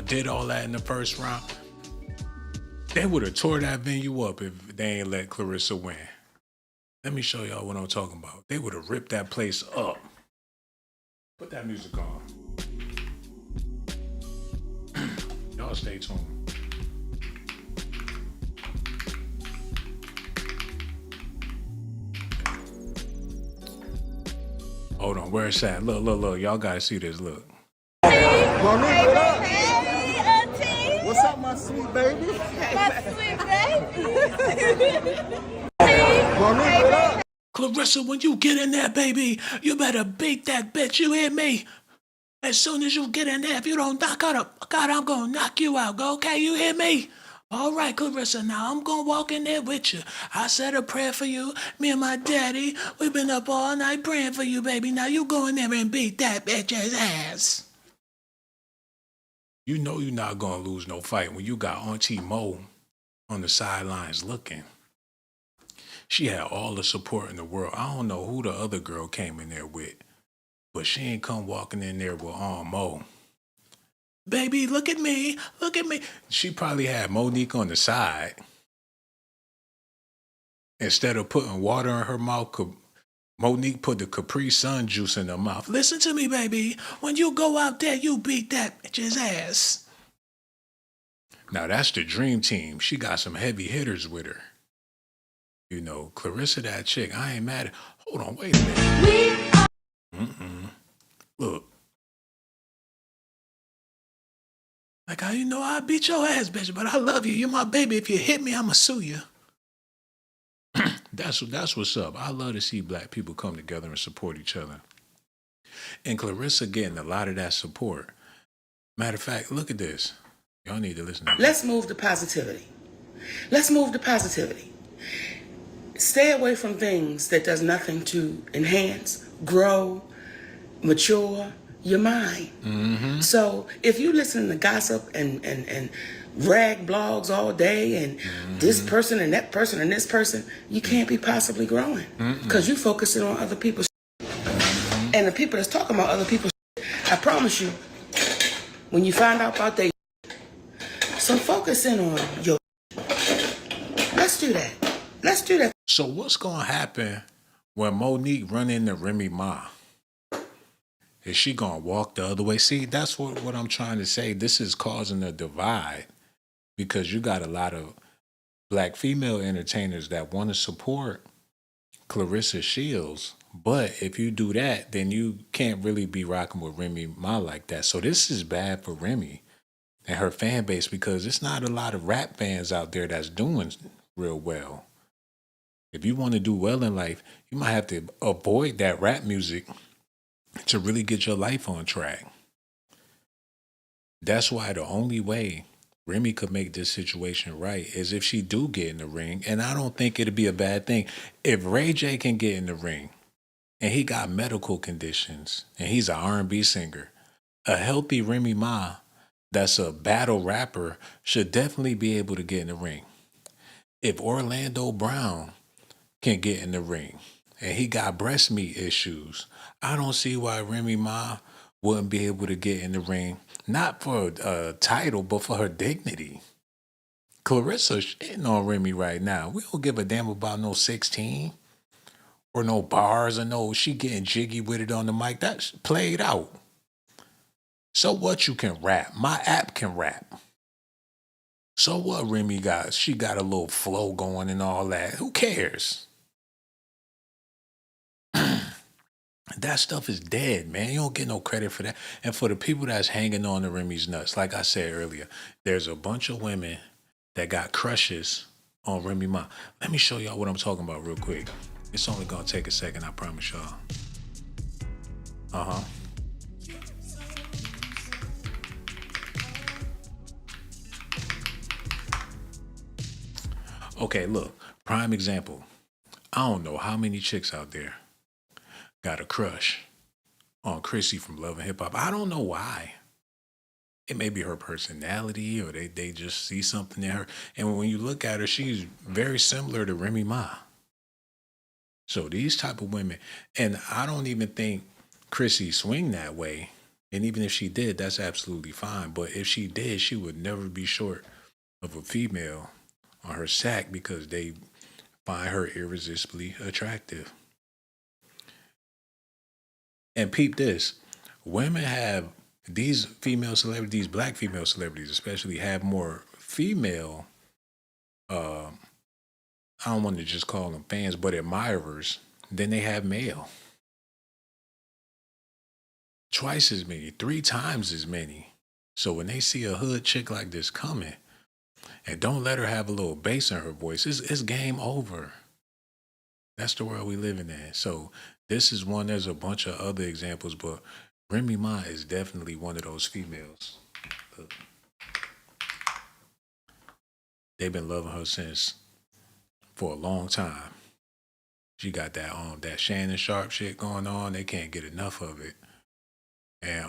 Did all that in the first round. They would have tore that venue up if they ain't let Claressa win. Let me show y'all what I'm talking about. They would have ripped that place up. Put that music on. Y'all stay tuned. Hold on, where's that? Look. Y'all gotta see this. Look. Monique, what up? Hey, auntie. What's up, my sweet baby? My sweet baby. Monique, what up? Claressa, when you get in there, baby, you better beat that bitch. You hear me? As soon as you get in there, if you don't knock her up, God, I'm gonna knock you out. Okay, you hear me? All right, Claressa, now I'm gonna walk in there with you. I said a prayer for you. Me and my daddy, we've been up all night praying for you, baby. Now you go in there and beat that bitch's ass. You know you're not gonna lose no fight when you got Auntie Mo on the sidelines looking. She had all the support in the world. I don't know who the other girl came in there with, but she ain't come walking in there with Aunt Mo. Baby, look at me. Look at me. She probably had Monique on the side. Instead of putting water in her mouth, Monique put the Capri Sun juice in her mouth. Listen to me, baby. When you go out there, you beat that bitch's ass. Now that's the dream team. She got some heavy hitters with her. You know, Claressa, that chick, I ain't mad at. Hold on, wait a minute. Look. Like, how you know I beat your ass, bitch, but I love you. You're my baby. If you hit me, I'ma sue you. That's what's up. I love to see black people come together and support each other. And Claressa getting a lot of that support. Matter of fact, look at this. Y'all need to listen to this. Let's move to positivity. Let's move to positivity. Stay away from things that does nothing to enhance, grow, mature your mind. Mm-hmm. So if you listen to gossip and rag blogs all day and this person and that person and this person, you can't be possibly growing because you focusing on other people's and the people that's talking about other people's I promise you, when you find out about their so focus in on your let's do that. Let's do that. So what's gonna happen when Monique run into Remy Ma? Is she gonna walk the other way? See, that's what I'm trying to say. This is causing a divide because you got a lot of black female entertainers that want to support Claressa Shields. But if you do that, then you can't really be rocking with Remy Ma like that. So this is bad for Remy and her fan base because it's not a lot of rap fans out there that's doing real well. If you want to do well in life, you might have to avoid that rap music to really get your life on track. That's why the only way Remy could make this situation right is if she do get in the ring, and I don't think it'd be a bad thing. If Ray J can get in the ring, and he got medical conditions, and he's an R&B singer, a healthy Remy Ma that's a battle rapper should definitely be able to get in the ring. If Orlando Brown can get in the ring, and he got breast meat issues, I don't see why Remy Ma wouldn't be able to get in the ring, not for a title, but for her dignity. Claressa's shitting on Remy right now. We don't give a damn about no 16 or no bars or no she getting jiggy with it on the mic. That's played out. So what you can rap? My app can rap. So what Remy got? She got a little flow going and all that. Who cares? That stuff is dead, man. You don't get no credit for that. And for the people that's hanging on to Remy's nuts, like I said earlier, there's a bunch of women that got crushes on Remy Ma. Let me show y'all what I'm talking about real quick. It's only gonna take a second, I promise y'all. Okay, look, prime example. I don't know how many chicks out there got a crush on Chrissy from Love and Hip Hop. I don't know why. It may be her personality or they just see something in her. And when you look at her, she's very similar to Remy Ma. So these type of women, and I don't even think Chrissy swing that way. And even if she did, that's absolutely fine. But if she did, she would never be short of a female on her sack because they find her irresistibly attractive. And peep this, women have, these female celebrities, black female celebrities especially, have more female, I don't want to just call them fans, but admirers than they have male. Twice as many, 3 times as many. So when they see a hood chick like this coming, and don't let her have a little bass in her voice, it's game over. That's the world we living in. So this is one, there's a bunch of other examples, but Remy Ma is definitely one of those females. Look. They've been loving her since for a long time. She got that Shannon Sharp shit going on. They can't get enough of it. And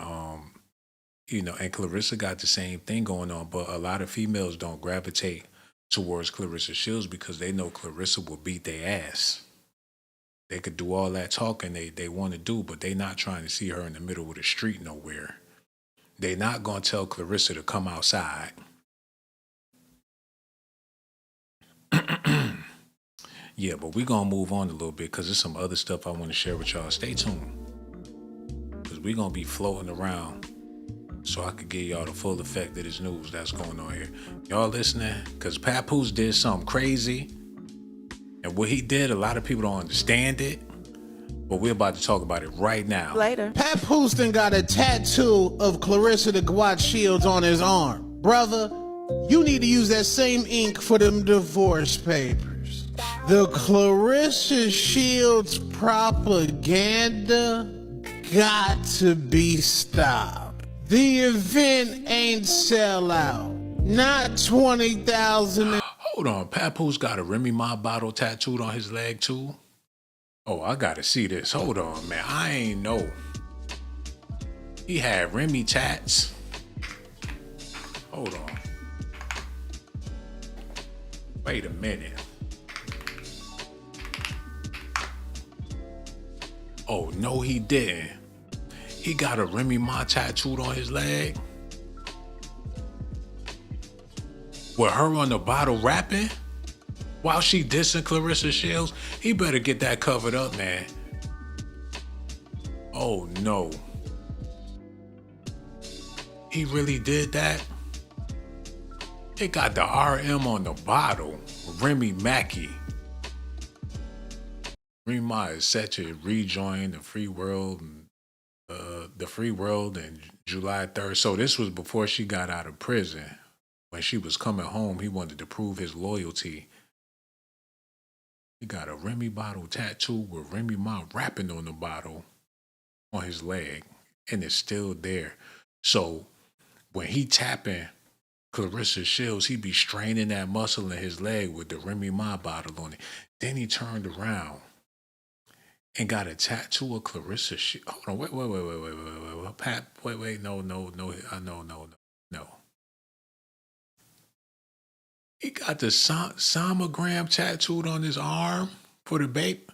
and Claressa got the same thing going on, but a lot of females don't gravitate towards Claressa Shields because they know Claressa will beat their ass. They could do all that talking they want to do, but they not trying to see her in the middle of the street nowhere. They not going to tell Claressa to come outside. Yeah, but we going to move on a little bit because there's some other stuff I want to share with y'all. Stay tuned. Because we going to be floating around so I could give y'all the full effect of this news that's going on here. Y'all listening? Because Papoose did something crazy. And what he did, a lot of people don't understand it. But we're about to talk about it right now. Later. Papoose done got a tattoo of Claressa Shields on his arm. Brother, you need to use that same ink for them divorce papers. The Claressa Shields propaganda got to be stopped. The event ain't sell out. Not 20,000. Hold on, Papoose got a Remy Ma bottle tattooed on his leg too? Oh, I gotta see this. Hold on, man. I ain't know. He had Remy tats. Hold on. Wait a minute. Oh, no, he didn't. He got a Remy Ma tattooed on his leg? With her on the bottle rapping? While she dissing Claressa Shields? He better get that covered up, man. Oh, no. He really did that? It got the RM on the bottle. Remy Mackey. Remy Ma is set to rejoin the free world in July 3rd. So this was before she got out of prison. When she was coming home, he wanted to prove his loyalty. He got a Remy bottle tattoo with Remy Ma rapping on the bottle on his leg, and it's still there. So when he tapping Claressa Shields, he be straining that muscle in his leg with the Remy Ma bottle on it. Then he turned around and got a tattoo of Claressa Shields. Hold on, wait, Pat, wait, no, no. He got the sonogram tattooed on his arm for the babe.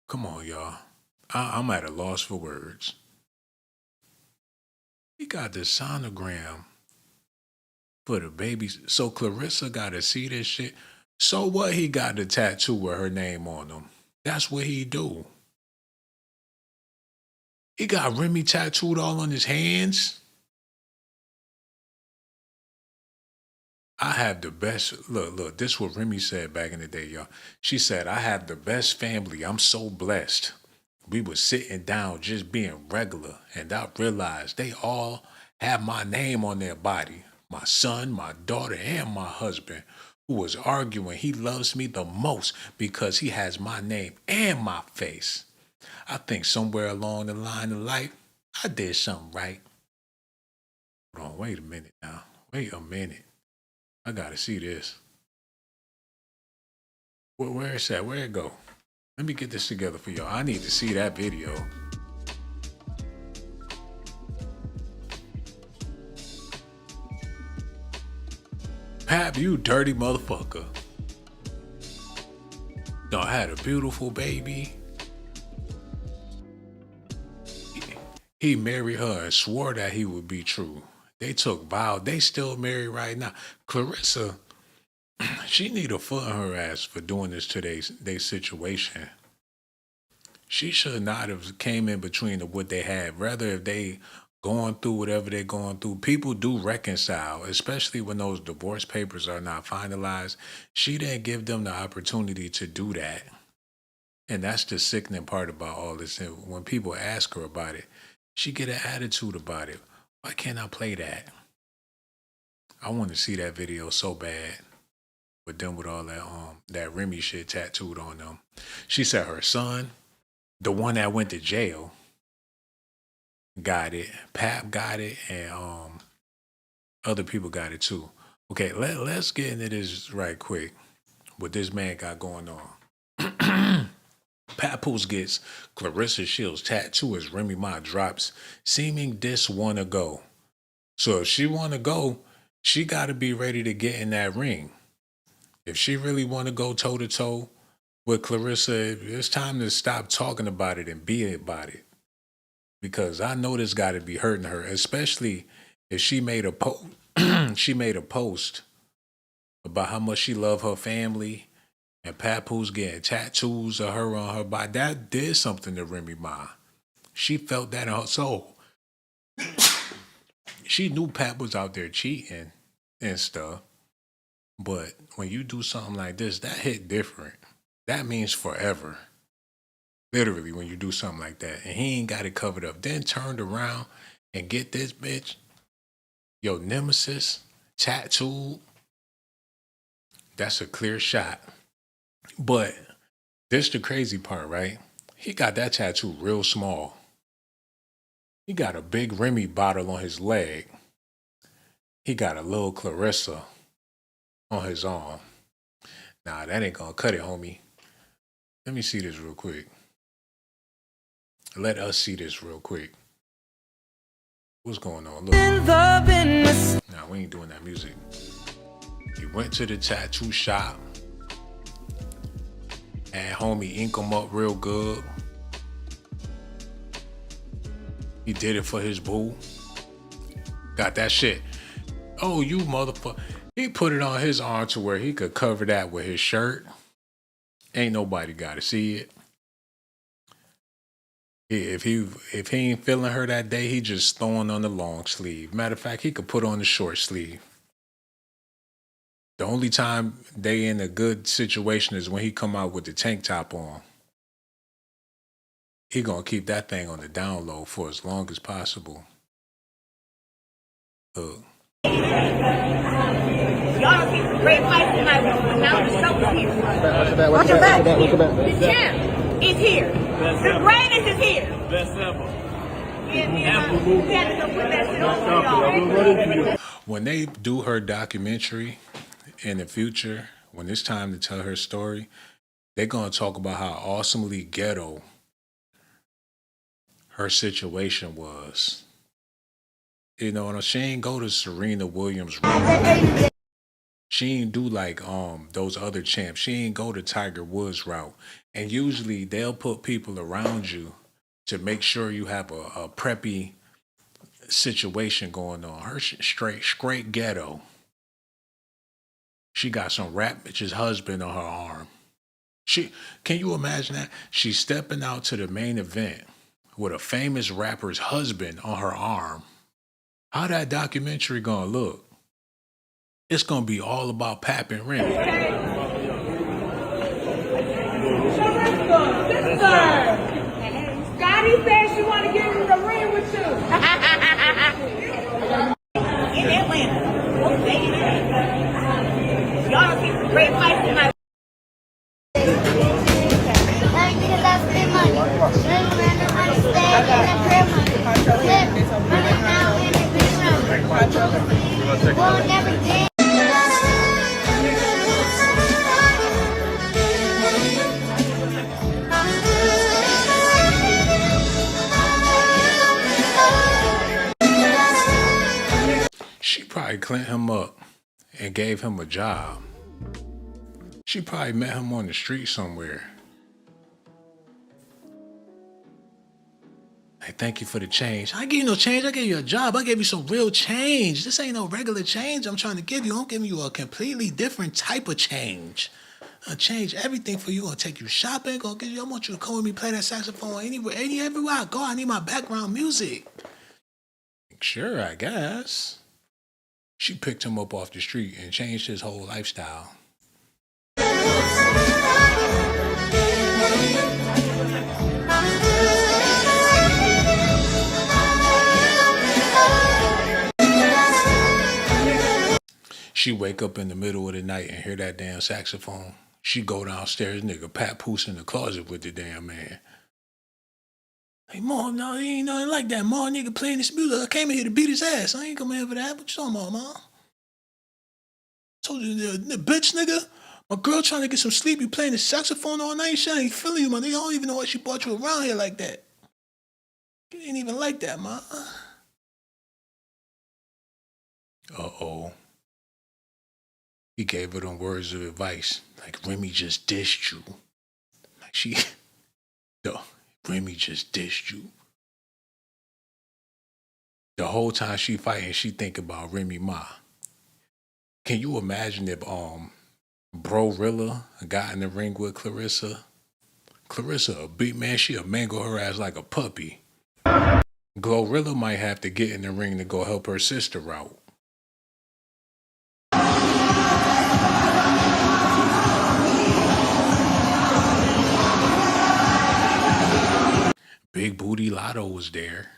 Come on, y'all. I'm at a loss for words. He got the sonogram for the baby. So Claressa got to see this shit. So what, he got the tattoo with her name on him? That's what he do. He got Remy tattooed all on his hands. I have the best, look, this is what Remy said back in the day, y'all. She said, I have the best family. I'm so blessed. We were sitting down just being regular, and I realized they all have my name on their body. My son, my daughter, and my husband, who was arguing he loves me the most because he has my name and my face. I think somewhere along the line of life, I did something right. Hold on, wait a minute now. Wait a minute. I gotta see this. Where is that? Where it go? Let me get this together for y'all. I need to see that video. Pap, you dirty motherfucker. Done had a beautiful baby. he married her and swore that he would be true. They took vows. They still married right now. Claressa, she need a foot in her ass for doing this to they situation. She should not have came in between of what they had. Rather, if they going through whatever they're going through, people do reconcile, especially when those divorce papers are not finalized. She didn't give them the opportunity to do that. And that's the sickening part about all this. And when people ask her about it, she get an attitude about it. Why can't I play that? I want to see that video so bad with them with all that Remy shit tattooed on them. She said her son, the one that went to jail, got it. Pap got it, and other people got it too. Okay, let's get into this right quick. What this man got going on. Papoose gets Claressa Shields tattoo as Remy Ma drops seeming dis wanna go. So if she wanna go, she gotta be ready to get in that ring. If she really wanna go toe to toe with Claressa, it's time to stop talking about it and be about it. Because I know this gotta be hurting her, especially if she made a post about how much she loved her family. And Papoose getting tattoos of her on her body. That did something to Remy Ma. She felt that in her soul. She knew Pap was out there cheating and stuff. But when you do something like this, that hit different. That means forever. Literally, when you do something like that. And he ain't got it covered up. Then turned around and get this bitch, your nemesis, tattooed. That's a clear shot. But this the crazy part, right? He got that tattoo real small. He got a big Remy bottle on his leg. He got a little Claressa on his arm. Nah, that ain't gonna cut it, homie. Let me see this real quick. Let us see this real quick. What's going on? Look. Nah, we ain't doing that music. He went to the tattoo shop. And homie ink him up real good. He did it for his boo. Got that shit. Oh, you motherfucker. He put it on his arm to where he could cover that with his shirt. Ain't nobody got to see it. If he ain't feeling her that day, he just throwing on the long sleeve. Matter of fact, he could put on the short sleeve. The only time they in a good situation is when he come out with the tank top on. He gonna keep that thing on the down low for as long as possible. Y'all get some great fights tonight. Now the show is here. Watch your back. The champ is here. The greatest is here. Best ever. When they do her documentary in the future, when it's time to tell her story, they're going to talk about how awesomely ghetto her situation was. You know, and she ain't go to Serena Williams' route. She ain't do like those other champs. She ain't go to Tiger Woods' route. And usually they'll put people around you to make sure you have a preppy situation going on. Her straight ghetto. She got some rap bitch's husband on her arm. Can you imagine that? She's stepping out to the main event with a famous rapper's husband on her arm. How that documentary gonna look? It's gonna be all about Pap and Remy. Scotty said she want to get in the ring with you. In Atlanta. Y'all get some great fights tonight. She probably cleaned him up and gave him a job. She probably met him on the street somewhere. Hey, thank you for the change. I gave you no change. I gave you a job. I gave you some real change. This ain't no regular change I'm trying to give you. I'm giving you a completely different type of change. I'll change everything for you. I'll take you shopping. I want you to come with me, play that saxophone everywhere I go. I need my background music. Sure, I guess. She picked him up off the street and changed his whole lifestyle. She wake up in the middle of the night and hear that damn saxophone. She go downstairs, nigga, Pat Poose in the closet with the damn man. Hey, Mom, no, he ain't nothing like that. Mom, nigga playing this music. I came in here to beat his ass. I ain't coming here for that. What you talking about, Mom? Told you, the bitch, nigga. My girl trying to get some sleep. You playing the saxophone all night? She ain't feeling you, my nigga. I don't even know why she brought you around here like that. You ain't even like that, Ma. Uh-oh. He gave her them words of advice. Like, Remy just dissed you. Like, Remy just dissed you. The whole time she fighting, she think about Remy Ma. Can you imagine if Bro-Rilla got in the ring with Claressa? Claressa a big man, she'll mangle her ass like a puppy. Glorilla might have to get in the ring to go help her sister out. Big Booty Lotto was there,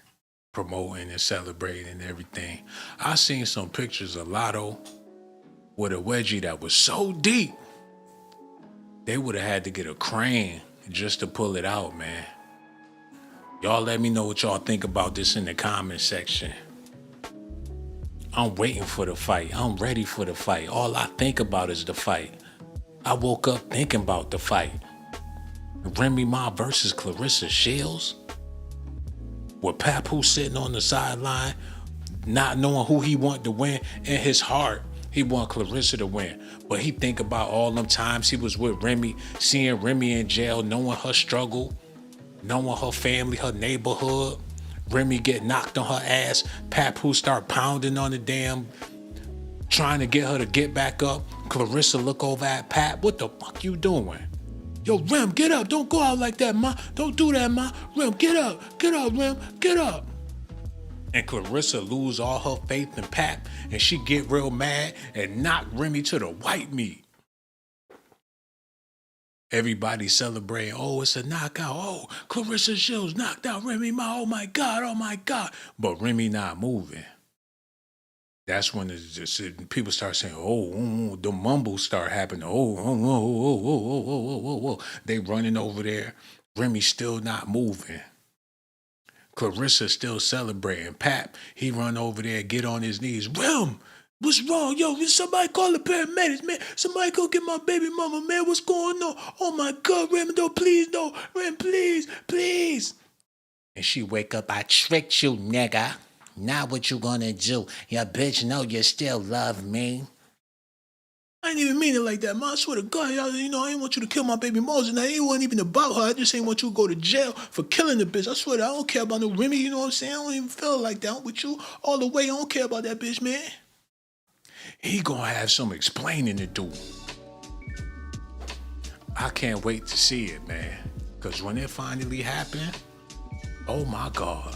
promoting and celebrating and everything. I seen some pictures of Lotto with a wedgie that was so deep, they would have had to get a crane just to pull it out, man. Y'all let me know what y'all think about this in the comment section. I'm waiting for the fight. I'm ready for the fight. All I think about is the fight. I woke up thinking about the fight. Remy Ma versus Claressa Shields. With Papu sitting on the sideline, not knowing who he wanted to win. In his heart, he want Claressa to win. But he think about all them times he was with Remy, seeing Remy in jail, knowing her struggle, knowing her family, her neighborhood. Remy get knocked on her ass. Papu start pounding on the damn, trying to get her to get back up. Claressa look over at Pat. What the fuck you doing? Yo, Rem, get up. Don't go out like that, Ma. Don't do that, Ma. Rem, get up. Get up, Rem. Get up. And Claressa lose all her faith in Pat, and she get real mad and knock Remy to the white meat. Everybody celebrating. Oh, it's a knockout. Oh, Claressa Shields knocked out Remy Ma. Oh, my God. Oh, my God. But Remy not moving. That's when people start saying, oh, the mumbles start happening. Oh. They running over there. Remy still not moving. Claressa still celebrating. Pat, he run over there, get on his knees. Rem, what's wrong? Yo, somebody call the paramedics, man. Somebody go get my baby mama, man. What's going on? Oh, my God, Rem, no, please, no. Rem, please, please. And she wake up, I tricked you, nigga. Now what you gonna do? Your bitch know you still love me. I didn't even mean it like that, Ma. I swear to God, I didn't want you to kill my baby Moses. And it wasn't even about her. I just ain't want you to go to jail for killing the bitch. I swear to God, I don't care about no Remy, you know what I'm saying? I don't even feel like that. I'm with you all the way. I don't care about that bitch, man. He gonna have some explaining to do. I can't wait to see it, man. Because when it finally happen, oh my God.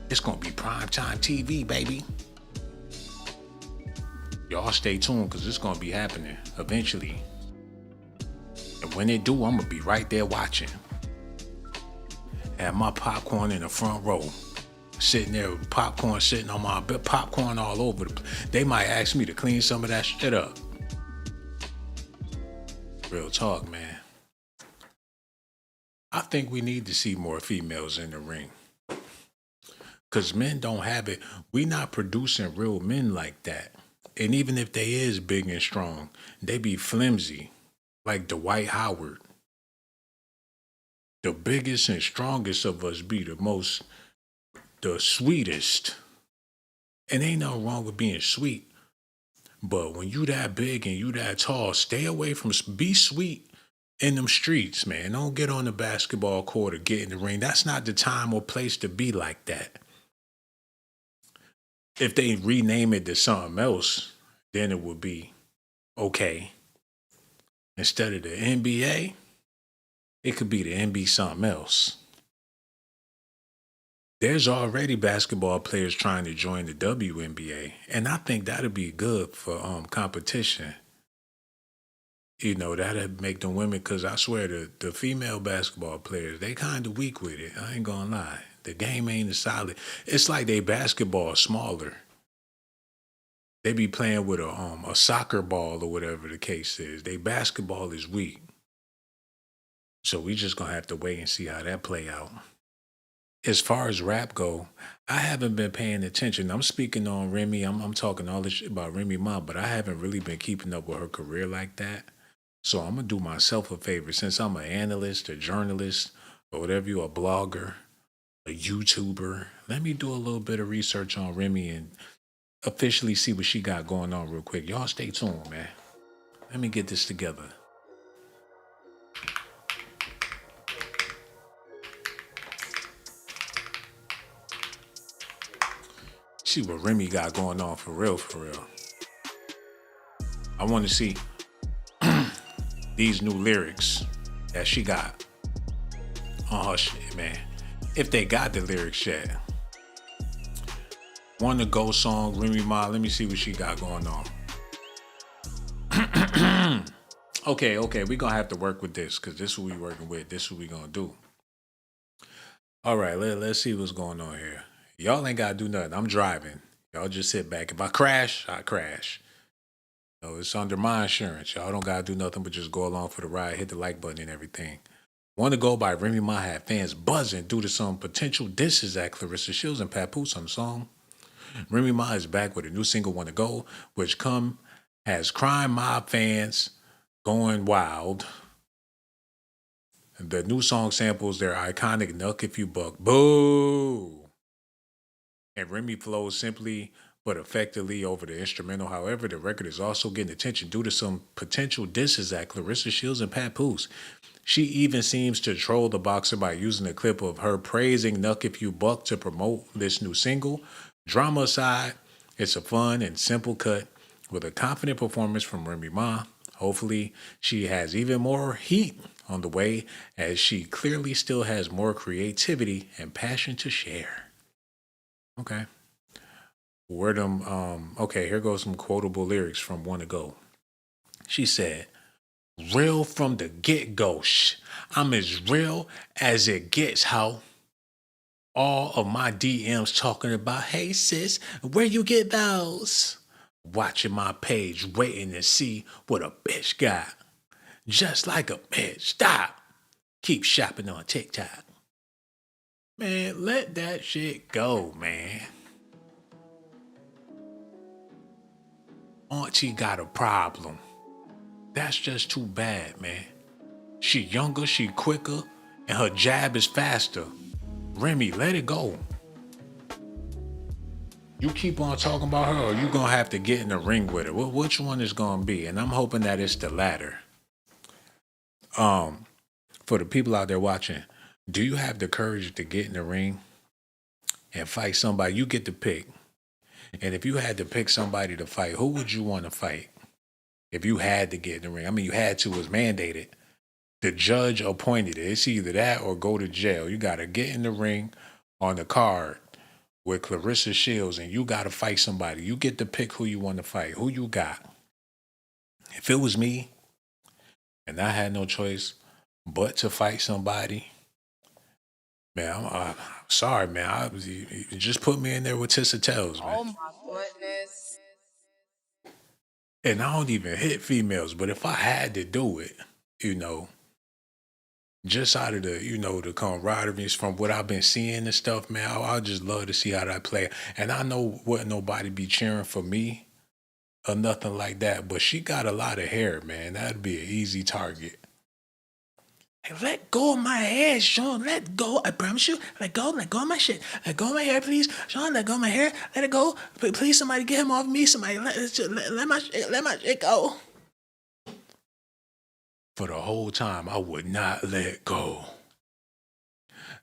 It's gonna be primetime TV, baby. Y'all stay tuned because it's gonna be happening eventually. And when it do, I'm gonna be right there watching. Have my popcorn in the front row. Sitting there with popcorn sitting on my popcorn all over the place. They might ask me to clean some of that shit up. Real talk, man. I think we need to see more females in the ring. Because men don't have it. We not producing real men like that. And even if they is big and strong, they be flimsy, like Dwight Howard. The biggest and strongest of us be the sweetest. And ain't nothing wrong with being sweet. But when you that big and you that tall, stay away from, be sweet, in them streets, man. Don't get on the basketball court or get in the ring. That's not the time or place to be like that. If they rename it to something else, then it would be okay. Instead of the NBA, it could be the NBA something else. There's already basketball players trying to join the WNBA, and I think that'd be good for competition. You know, that'd make them women, because I swear the female basketball players, they kind of weak with it. I ain't gonna lie. The game ain't as solid. It's like they basketball smaller. They be playing with a soccer ball or whatever the case is. They basketball is weak. So we just gonna have to wait and see how that play out. As far as rap go, I haven't been paying attention. I'm speaking on Remy. I'm talking all this shit about Remy Ma, but I haven't really been keeping up with her career like that. So I'm gonna do myself a favor, since I'm an analyst, a journalist, or whatever you, a blogger, a YouTuber. Let me do a little bit of research on Remy and officially see what she got going on real quick. Y'all stay tuned, man. Let me get this together. See what Remy got going on for real, for real. I want to see these new lyrics that she got on her shit, man. If they got the lyrics yet. Want to Go song, Remy Ma. Let me see what she got going on. Okay, we're going to have to work with this, because this is what we working with. This is what we going to do. All right, let's see what's going on here. Y'all ain't got to do nothing. I'm driving. Y'all just sit back. If I crash, I crash. No, it's under my insurance. Y'all don't got to do nothing but just go along for the ride, hit the like button and everything. Want to Go by Remy Ma had fans buzzing due to some potential disses at Claressa Shields and Papoose on the song. Remy Ma is back with a new single, Want to Go, which has crime mob fans going wild. The new song samples their iconic Knuck If You Buck. Boo! And Remy flows simply but effectively over the instrumental. However, the record is also getting attention due to some potential disses at Claressa Shields and Papoose. She even seems to troll the boxer by using a clip of her praising Knuck If You Buck to promote this new single. Drama aside, it's a fun and simple cut with a confident performance from Remy Ma. Hopefully, she has even more heat on the way, as she clearly still has more creativity and passion to share. Okay. Okay, here goes some quotable lyrics from Want to Go. She said, real from the get-go. I'm as real as it gets, how all of my DMs talking about, hey sis, where you get those? Watching my page, waiting to see what a bitch got. Just like a bitch. Stop. Keep shopping on TikTok. Man, let that shit go, man. Auntie got a problem. That's just too bad, man. She younger, she quicker, and her jab is faster. Remy, let it go. You keep on talking about her, or you gonna have to get in the ring with her. Which one is gonna be? And I'm hoping that it's the latter. For the people out there watching, do you have the courage to get in the ring and fight somebody? You get to pick. And if you had to pick somebody to fight, who would you want to fight? If you had to get in the ring. I mean, you had to, it was mandated. The judge appointed it. It's either that or go to jail. You got to get in the ring on the card with Claressa Shields, and you got to fight somebody. You get to pick who you want to fight. Who you got? If it was me, and I had no choice but to fight somebody, man, I'm sorry, man. You just put me in there with Tissa Tells, man. Oh my goodness. And I don't even hit females, but if I had to do it, just out of the camaraderie from what I've been seeing and stuff, man, I just love to see how that play. And I know what nobody be cheering for me or nothing like that, but she got a lot of hair, man. That'd be an easy target. Hey, let go of my hair, Sean. Let go. I promise you. Let go of my shit. Let go of my hair, please. Sean, let go of my hair. Let it go. Please, somebody get him off me. Somebody let my shit go. For the whole time, I would not let go.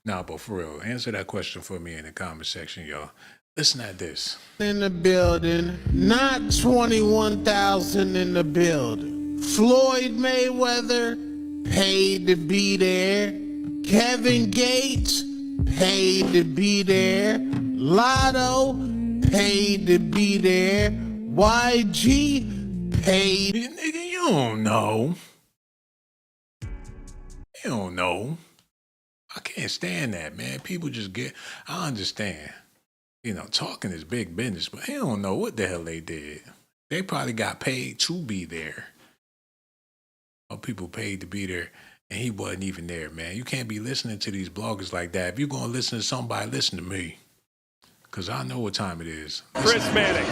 Nah, but for real, answer that question for me in the comment section, y'all. Listen at this. In the building, not 21,000 in the building. Floyd Mayweather, paid to be there. Kevin Gates, paid to be there. Lotto, paid to be there. YG, paid. Nigga, you don't know. You don't know. I can't stand that, man. People just get, I understand. You know, talking is big business, but they don't know what the hell they did. They probably got paid to be there. Or people paid to be there, and he wasn't even there, man. You can't be listening to these bloggers like that. If you're going to listen to somebody, listen to me. Because I know what time it is. Chris Mannix.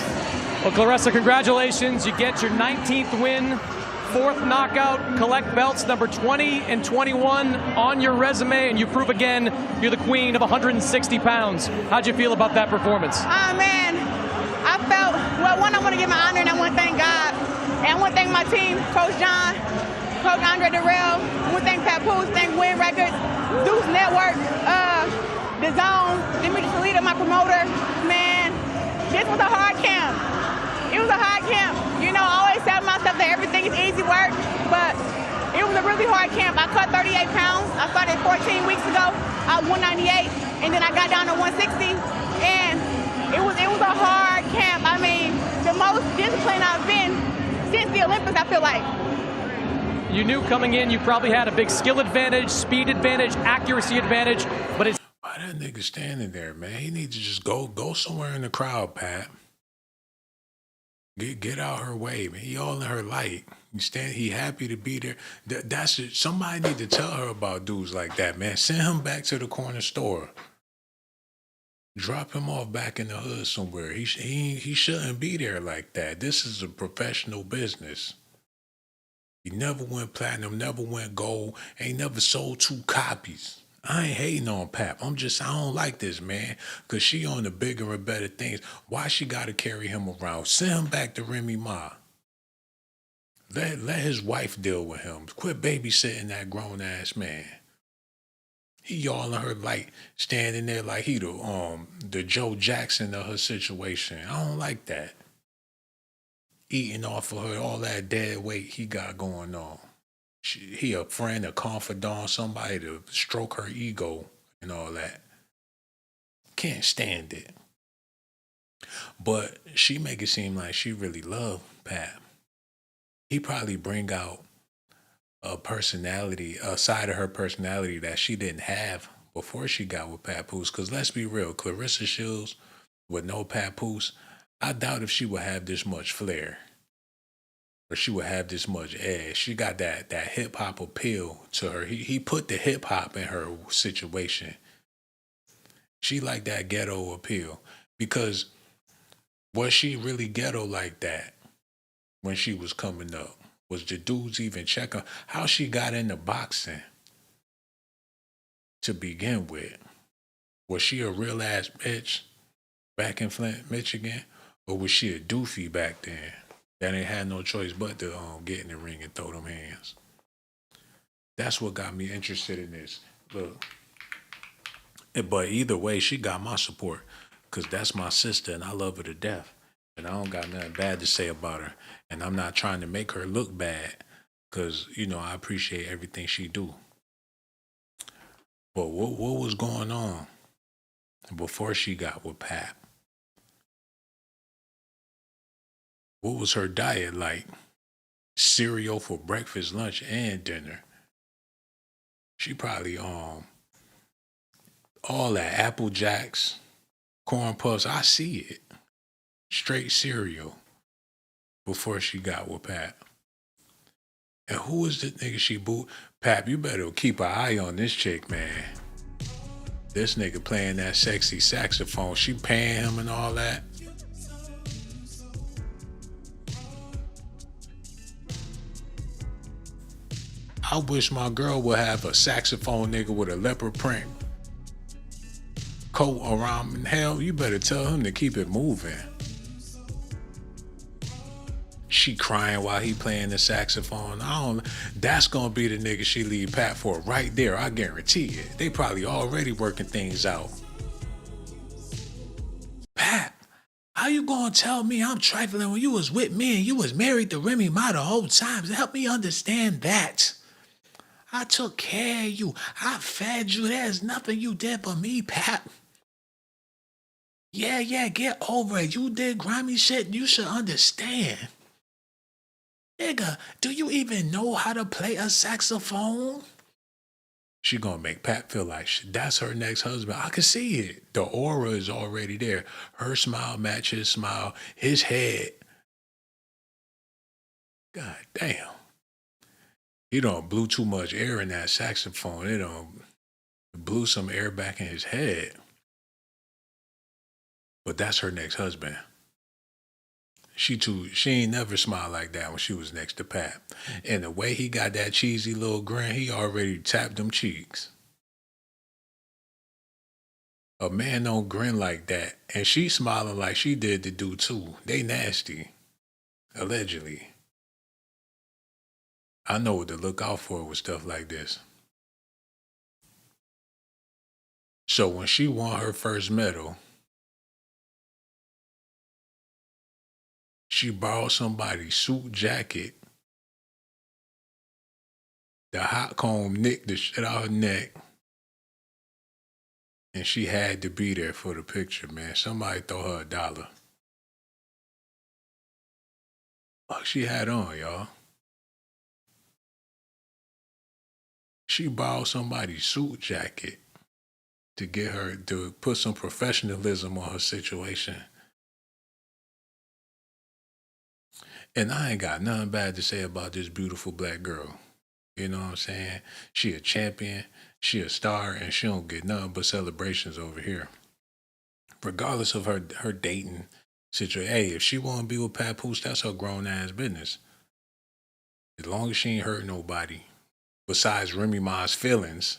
Well, Claressa, congratulations. You get your 19th win, 4th knockout, collect belts number 20 and 21 on your resume, and you prove again you're the queen of 160 pounds. How'd you feel about that performance? Oh, man. I felt, well, one, I want to give my honor, and I want to thank God. And I want to thank my team, Coach John, Coach Andre Darrell. I want to thank Papoose, thank Win Records, Deuce Network, The Zone, Dimitri Salita, my promoter. Man, this was a hard camp. It was a hard camp. You know, I always tell myself that everything is easy work, but it was a really hard camp. I cut 38 pounds. I started 14 weeks ago. I was 198, and then I got down to 160, and it was a hard camp. I mean, the most disciplined I've been since the Olympics, I feel like. You knew coming in you probably had a big skill advantage, speed advantage, accuracy advantage, but it's... Why that nigga standing there, man? He needs to just go somewhere in the crowd, Pat. Get out her way, man. He all in her light. He happy to be there. That's it. Somebody need to tell her about dudes like that, man. Send him back to the corner store. Drop him off back in the hood somewhere. He shouldn't be there like that. This is a professional business. He never went platinum, never went gold, ain't never sold 2 copies. I ain't hating on Pap. I don't like this, man. Because she on the bigger and better things. Why she got to carry him around? Send him back to Remy Ma. Let his wife deal with him. Quit babysitting that grown-ass man. He all in her light, standing there like he the Joe Jackson of her situation. I don't like that. Eating off of her, all that dead weight he got going on. He a friend, a confidant, somebody to stroke her ego and all that. Can't stand it. But she make it seem like she really love Pat. He probably bring out a personality, a side of her personality that she didn't have before she got with Papoose. Because let's be real, Claressa Shields with no Papoose, I doubt if she would have this much flair. Or she would have this much edge. She got that hip-hop appeal to her. He put the hip-hop in her situation. She like that ghetto appeal. Because was she really ghetto like that when she was coming up? Was the dudes even checking how she got into boxing to begin with? Was she a real-ass bitch back in Flint, Michigan? Or was she a doofy back then? That ain't had no choice but to get in the ring and throw them hands. That's what got me interested in this. Look. But either way, she got my support. Because that's my sister and I love her to death. And I don't got nothing bad to say about her. And I'm not trying to make her look bad. Because, you know, I appreciate everything she do. But what was going on before she got with Pat? What was her diet like? Cereal for breakfast, lunch, and dinner. She probably all that Apple Jacks, corn puffs. I see it. Straight cereal before she got with Pat. And who is the nigga she booed? Pap, you better keep an eye on this chick, man. This nigga playing that sexy saxophone. She paying him and all that. I wish my girl would have a saxophone nigga with a leopard print coat around. And hell, you better tell him to keep it moving. She she crying while he playing the saxophone. That's gonna be the nigga she leave Pat for right there. I guarantee it. They probably already working things out. Pat, how you gonna tell me I'm trifling when you was with me and you was married to Remy Ma the whole time? Help me understand that. I took care of you. I fed you. There's nothing you did for me, Pat. Yeah, get over it. You did grimy shit. You should understand. Nigga, do you even know how to play a saxophone? She gonna make Pat feel like that's her next husband. I can see it. The aura is already there. Her smile match his smile. His head. God damn. He done blew too much air in that saxophone. It done blew some air back in his head. But that's her next husband. She ain't never smiled like that when she was next to Pat. And the way he got that cheesy little grin, he already tapped them cheeks. A man don't grin like that. And she smiling like she did the dude too. They nasty. Allegedly. I know what to look out for with stuff like this. So when she won her first medal, she borrowed somebody's suit jacket. The hot comb nicked the shit out her neck. And she had to be there for the picture, man. Somebody throw her $1. What she had on, y'all? She borrowed somebody's suit jacket to get her to put some professionalism on her situation. And I ain't got nothing bad to say about this beautiful black girl. You know what I'm saying? She a champion, she a star, and she don't get nothing but celebrations over here. Regardless of her dating situation. Hey, if she want to be with Papoose, that's her grown ass business. As long as she ain't hurt nobody. Besides Remy Ma's feelings,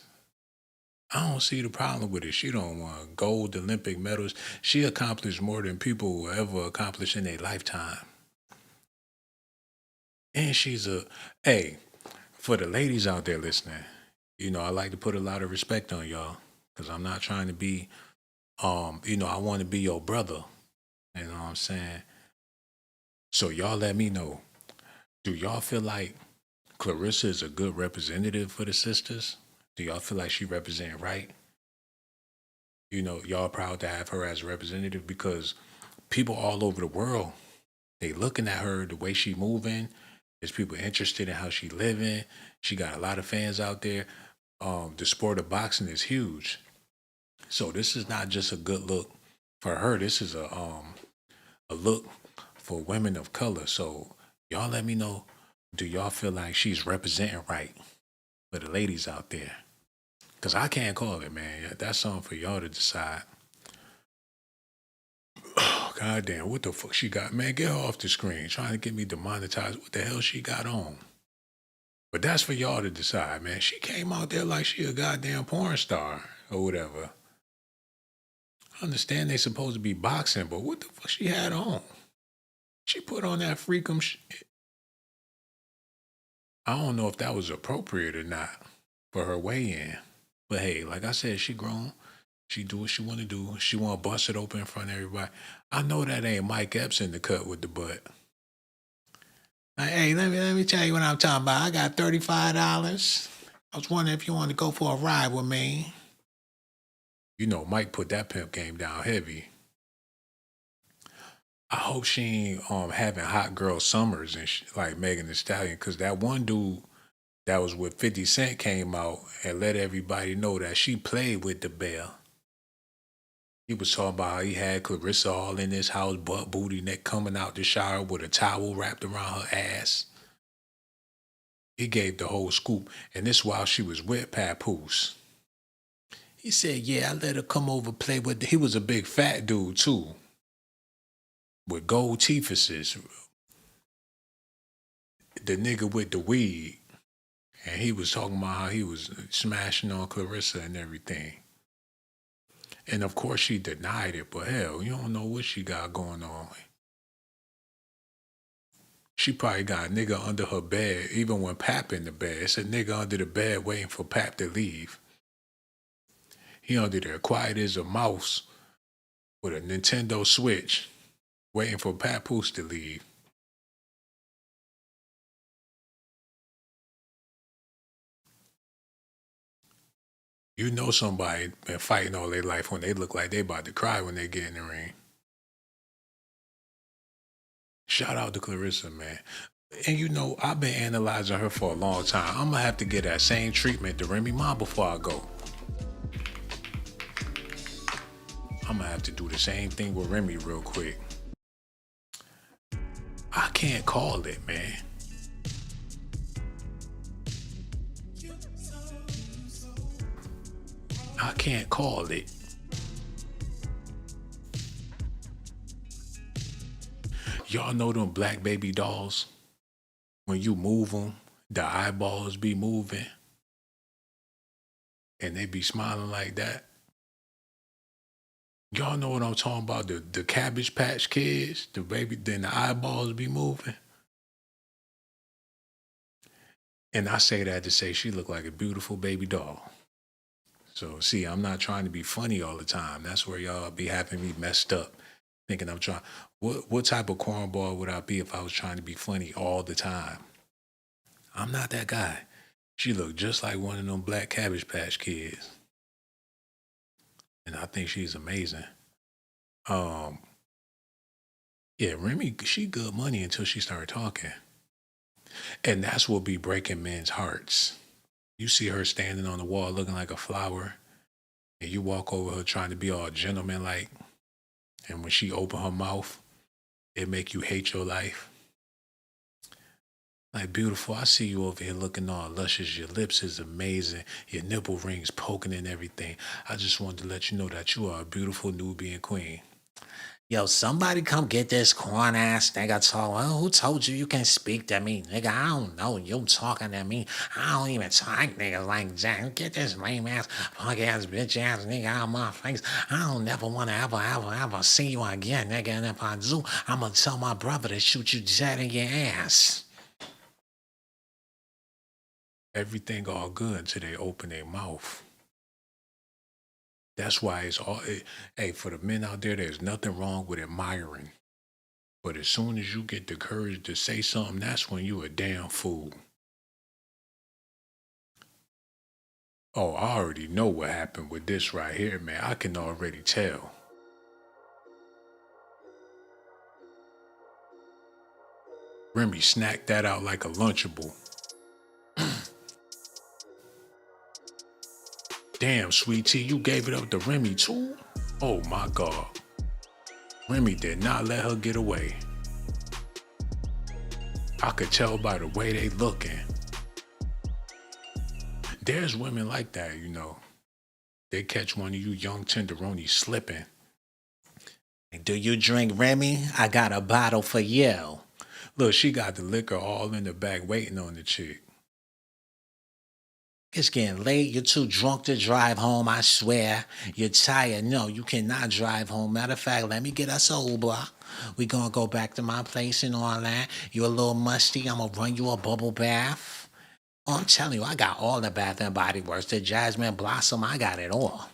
I don't see the problem with it. She don't want gold Olympic medals. She accomplished more than people will ever accomplish in their lifetime. And she's hey, for the ladies out there listening, you know, I like to put a lot of respect on y'all because I'm not trying to be, you know, I want to be your brother. You know what I'm saying? So y'all let me know, do y'all feel like Claressa is a good representative for the sisters? Do y'all feel like she represent right? You know, y'all proud to have her as a representative because people all over the world, they looking at her, the way she moving. There's people interested in how she living. She got a lot of fans out there. The sport of boxing is huge. So this is not just a good look for her. This is a look for women of color. So y'all let me know, do y'all feel like she's representing right for the ladies out there? Because I can't call it, man. That's something for y'all to decide. Oh, goddamn, what the fuck she got? Man, get her off the screen. Trying to get me demonetized. What the hell she got on? But that's for y'all to decide, man. She came out there like she a goddamn porn star or whatever. I understand they supposed to be boxing, but what the fuck she had on? She put on that freakum shit. I don't know if that was appropriate or not for her weigh-in. But hey, like I said, she grown. She do what she want to do. She want to bust it open in front of everybody. I know that ain't Mike Epps in the cut with the butt. Hey, let me tell you what I'm talking about. I got $35. I was wondering if you want to go for a ride with me. You know, Mike put that pimp game down heavy. I hope she ain't having hot girl summers and like Megan Thee Stallion, because that one dude that was with 50 Cent came out and let everybody know that she played with the bell. He was talking about how he had Claressa all in his house, butt booty neck, coming out the shower with a towel wrapped around her ass. He gave the whole scoop, and this while she was with Papoose. He said, yeah, I let her come over play with he was a big fat dude too, with gold teethuses. The nigga with the weed. And he was talking about how he was smashing on Claressa and everything. And of course she denied it, but hell, you don't know what she got going on. She probably got a nigga under her bed, even when Pap in the bed. It's a nigga under the bed waiting for Pap to leave. He under there quiet as a mouse with a Nintendo Switch, waiting for Papoose to leave. You know somebody been fighting all their life when they look like they about to cry when they get in the ring. Shout out to Claressa, man. And you know, I've been analyzing her for a long time. I'm gonna have to get that same treatment to Remy Ma before I go. I'm gonna have to do the same thing with Remy real quick. I can't call it, man. I can't call it. Y'all know them black baby dolls? When you move them, the eyeballs be moving. And they be smiling like that. Y'all know what I'm talking about? The Cabbage Patch Kids, the baby, then the eyeballs be moving. And I say that to say she looked like a beautiful baby doll. So see, I'm not trying to be funny all the time. That's where y'all be having me messed up. Thinking I'm trying, what type of cornball would I be if I was trying to be funny all the time? I'm not that guy. She looked just like one of them black Cabbage Patch Kids. And I think she's amazing. Yeah, Remy, she good money until she started talking. And that's what be breaking men's hearts. You see her standing on the wall looking like a flower, and you walk over her trying to be all gentleman-like, and when she open her mouth, it make you hate your life. Like, beautiful, I see you over here looking all luscious. Your lips is amazing. Your nipple rings poking and everything. I just wanted to let you know that you are a beautiful Nubian queen. Yo, somebody come get this corn ass nigga talk. Well, who told you can speak to me, nigga? I don't know. You talking to me. I don't even talk niggas like that. Get this lame ass, punk ass, bitch ass nigga out of my face. I don't never want to ever see you again, nigga. And if I do, I'm going to tell my brother to shoot you dead in your ass. Everything all good until they open their mouth. That's why it's all, hey, for the men out there, there's nothing wrong with admiring. But as soon as you get the courage to say something, that's when you a damn fool. Oh, I already know what happened with this right here, man. I can already tell. Remy snacked that out like a Lunchable. Damn, Sweet Tea, you gave it up to Remy too? Oh my God. Remy did not let her get away. I could tell by the way they looking. There's women like that, you know. They catch one of you young tenderonis slipping. Do you drink, Remy? I got a bottle for you. Look, she got the liquor all in the back waiting on the chick. It's getting late. You're too drunk to drive home, I swear. You're tired. No, you cannot drive home. Matter of fact, let me get us a Uber. We gonna go back to my place and all that. You're a little musty. I'm gonna run you a bubble bath. Oh, I'm telling you, I got all the Bath and Body Works. The Jasmine Blossom, I got it all.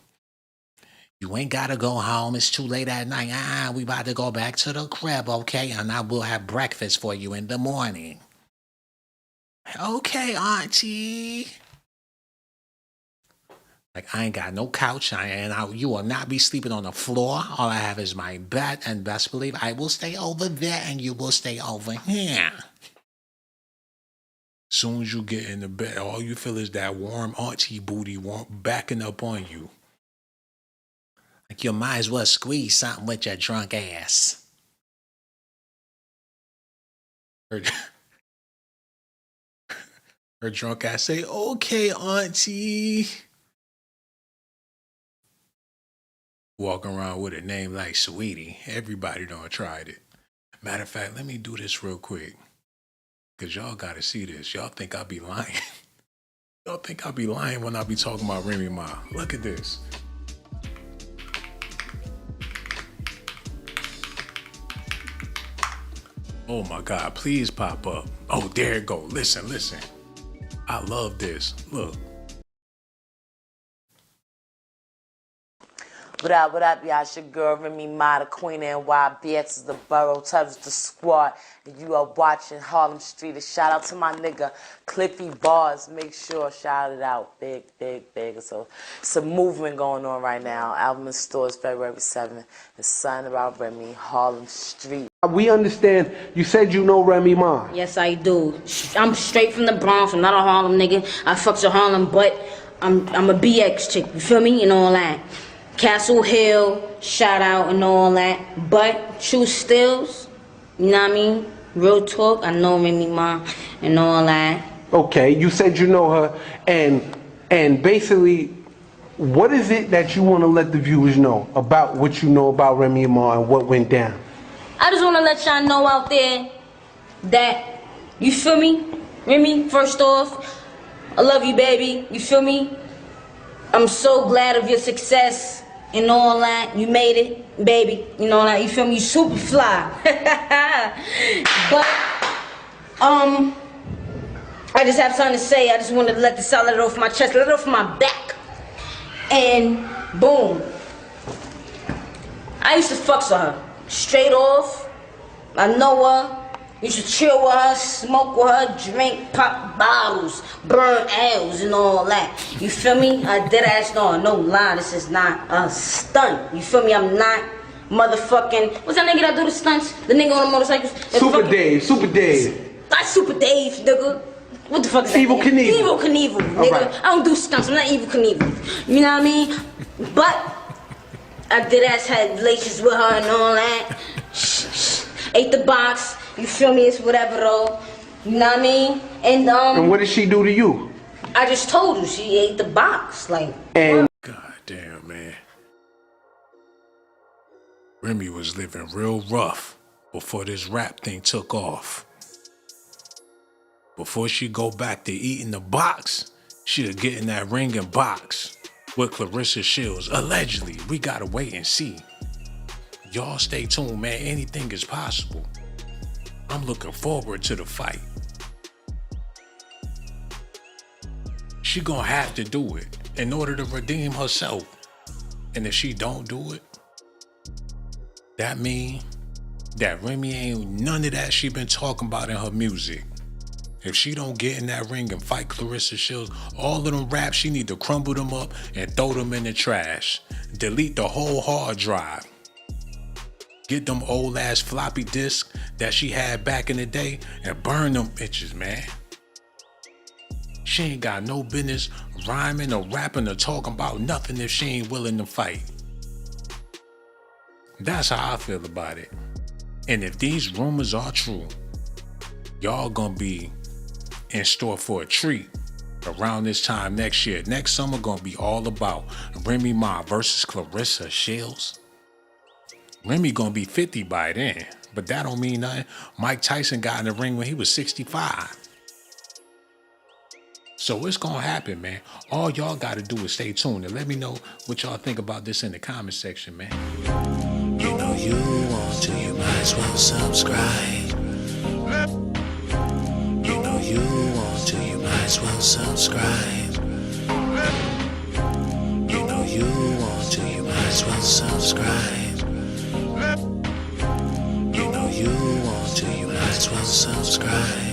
You ain't gotta go home. It's too late at night. We about to go back to the crib, okay? And I will have breakfast for you in the morning. Okay, auntie. Like, I ain't got no couch, you will not be sleeping on the floor. All I have is my bed, and best believe I will stay over there, and you will stay over here. Soon as you get in the bed, all you feel is that warm auntie booty backing up on you. Like, you might as well squeeze something with your drunk ass. Her drunk ass say, okay, auntie. Walking around with a name like Sweetie. Everybody done tried it. Matter of fact, let me do this real quick. Because y'all got to see this. Y'all think I be lying. Y'all think I be lying when I be talking about Remy Ma. Look at this. Oh my God, please pop up. Oh, there it go. Listen, listen. I love this. Look. What up, y'all? It's your girl, Remy Ma, the Queen of NYBX is the borough, Tubbs the squad, and you are watching Harlem Street. A shout out to my nigga, Cliffy Bars. Make sure, shout it out. Big. So, it's a movement going on right now. Album in stores February 7th. It's something about Remy, Harlem Street. We understand. You said you know Remy Ma. Yes, I do. I'm straight from the Bronx. I'm not a Harlem nigga. I fucks with Harlem, but I'm a BX chick. You feel me? And all that. Castle Hill, shout out and all that. But true stills, you know what I mean? Real talk, I know Remy Ma and all that. Okay, you said you know her, and basically, what is it that you want to let the viewers know about what you know about Remy Ma and what went down? I just want to let y'all know out there that, you feel me? Remy, first off, I love you, baby. You feel me? I'm so glad of your success and all that. You made it, baby. You know that. You feel me? You super fly. But, I just have something to say. I just wanted to let this out, let it off my chest, let it off my back. And boom. I used to fuck with her. Straight off. I know her. Used to chill with her, smoke with her, drink, pop bottles, burn L's and all that. You feel me? I dead ass no lie, this is not a stunt. You feel me? I'm not motherfucking, what's that nigga that do the stunts? The nigga on the motorcycles? Super Dave. That's Super Dave, nigga. What the fuck is that? Evil Knievel. Evil Knievel, nigga. Right. I don't do stunts, I'm not Evil Knievel. You know what I mean? But I dead ass had relations with her and all that. Ate the box. You feel me? It's whatever though. You know what I mean? And what did she do to you? I just told you she ate the box. Like, God damn, man. Remy was living real rough before this rap thing took off. Before she go back to eating the box, she'll get in that ring and box with Claressa Shields. Allegedly, we gotta wait and see. Y'all stay tuned, man. Anything is possible. I'm looking forward to the fight. She gonna have to do it in order to redeem herself. And if she don't do it, that mean that Remy ain't none of that she been talking about in her music. If she don't get in that ring and fight Claressa Shields, all of them raps, she need to crumble them up and throw them in the trash. Delete the whole hard drive. Get them old ass floppy disks that she had back in the day and burn them bitches, man. She ain't got no business rhyming or rapping or talking about nothing if she ain't willing to fight. That's how I feel about it. And if these rumors are true, y'all gonna be in store for a treat around this time next year. Next summer gonna be all about Remy Ma versus Claressa Shields. Remy gonna be 50 by then, but that don't mean nothing. Mike Tyson got in the ring when he was 65. So it's gonna happen, man. All y'all gotta do is stay tuned and let me know what y'all think about this in the comment section, man. You know you want to, you might as well subscribe. You know you want to, you might as well subscribe. You know you want to, you might as well subscribe. You know you want to, you might as well subscribe.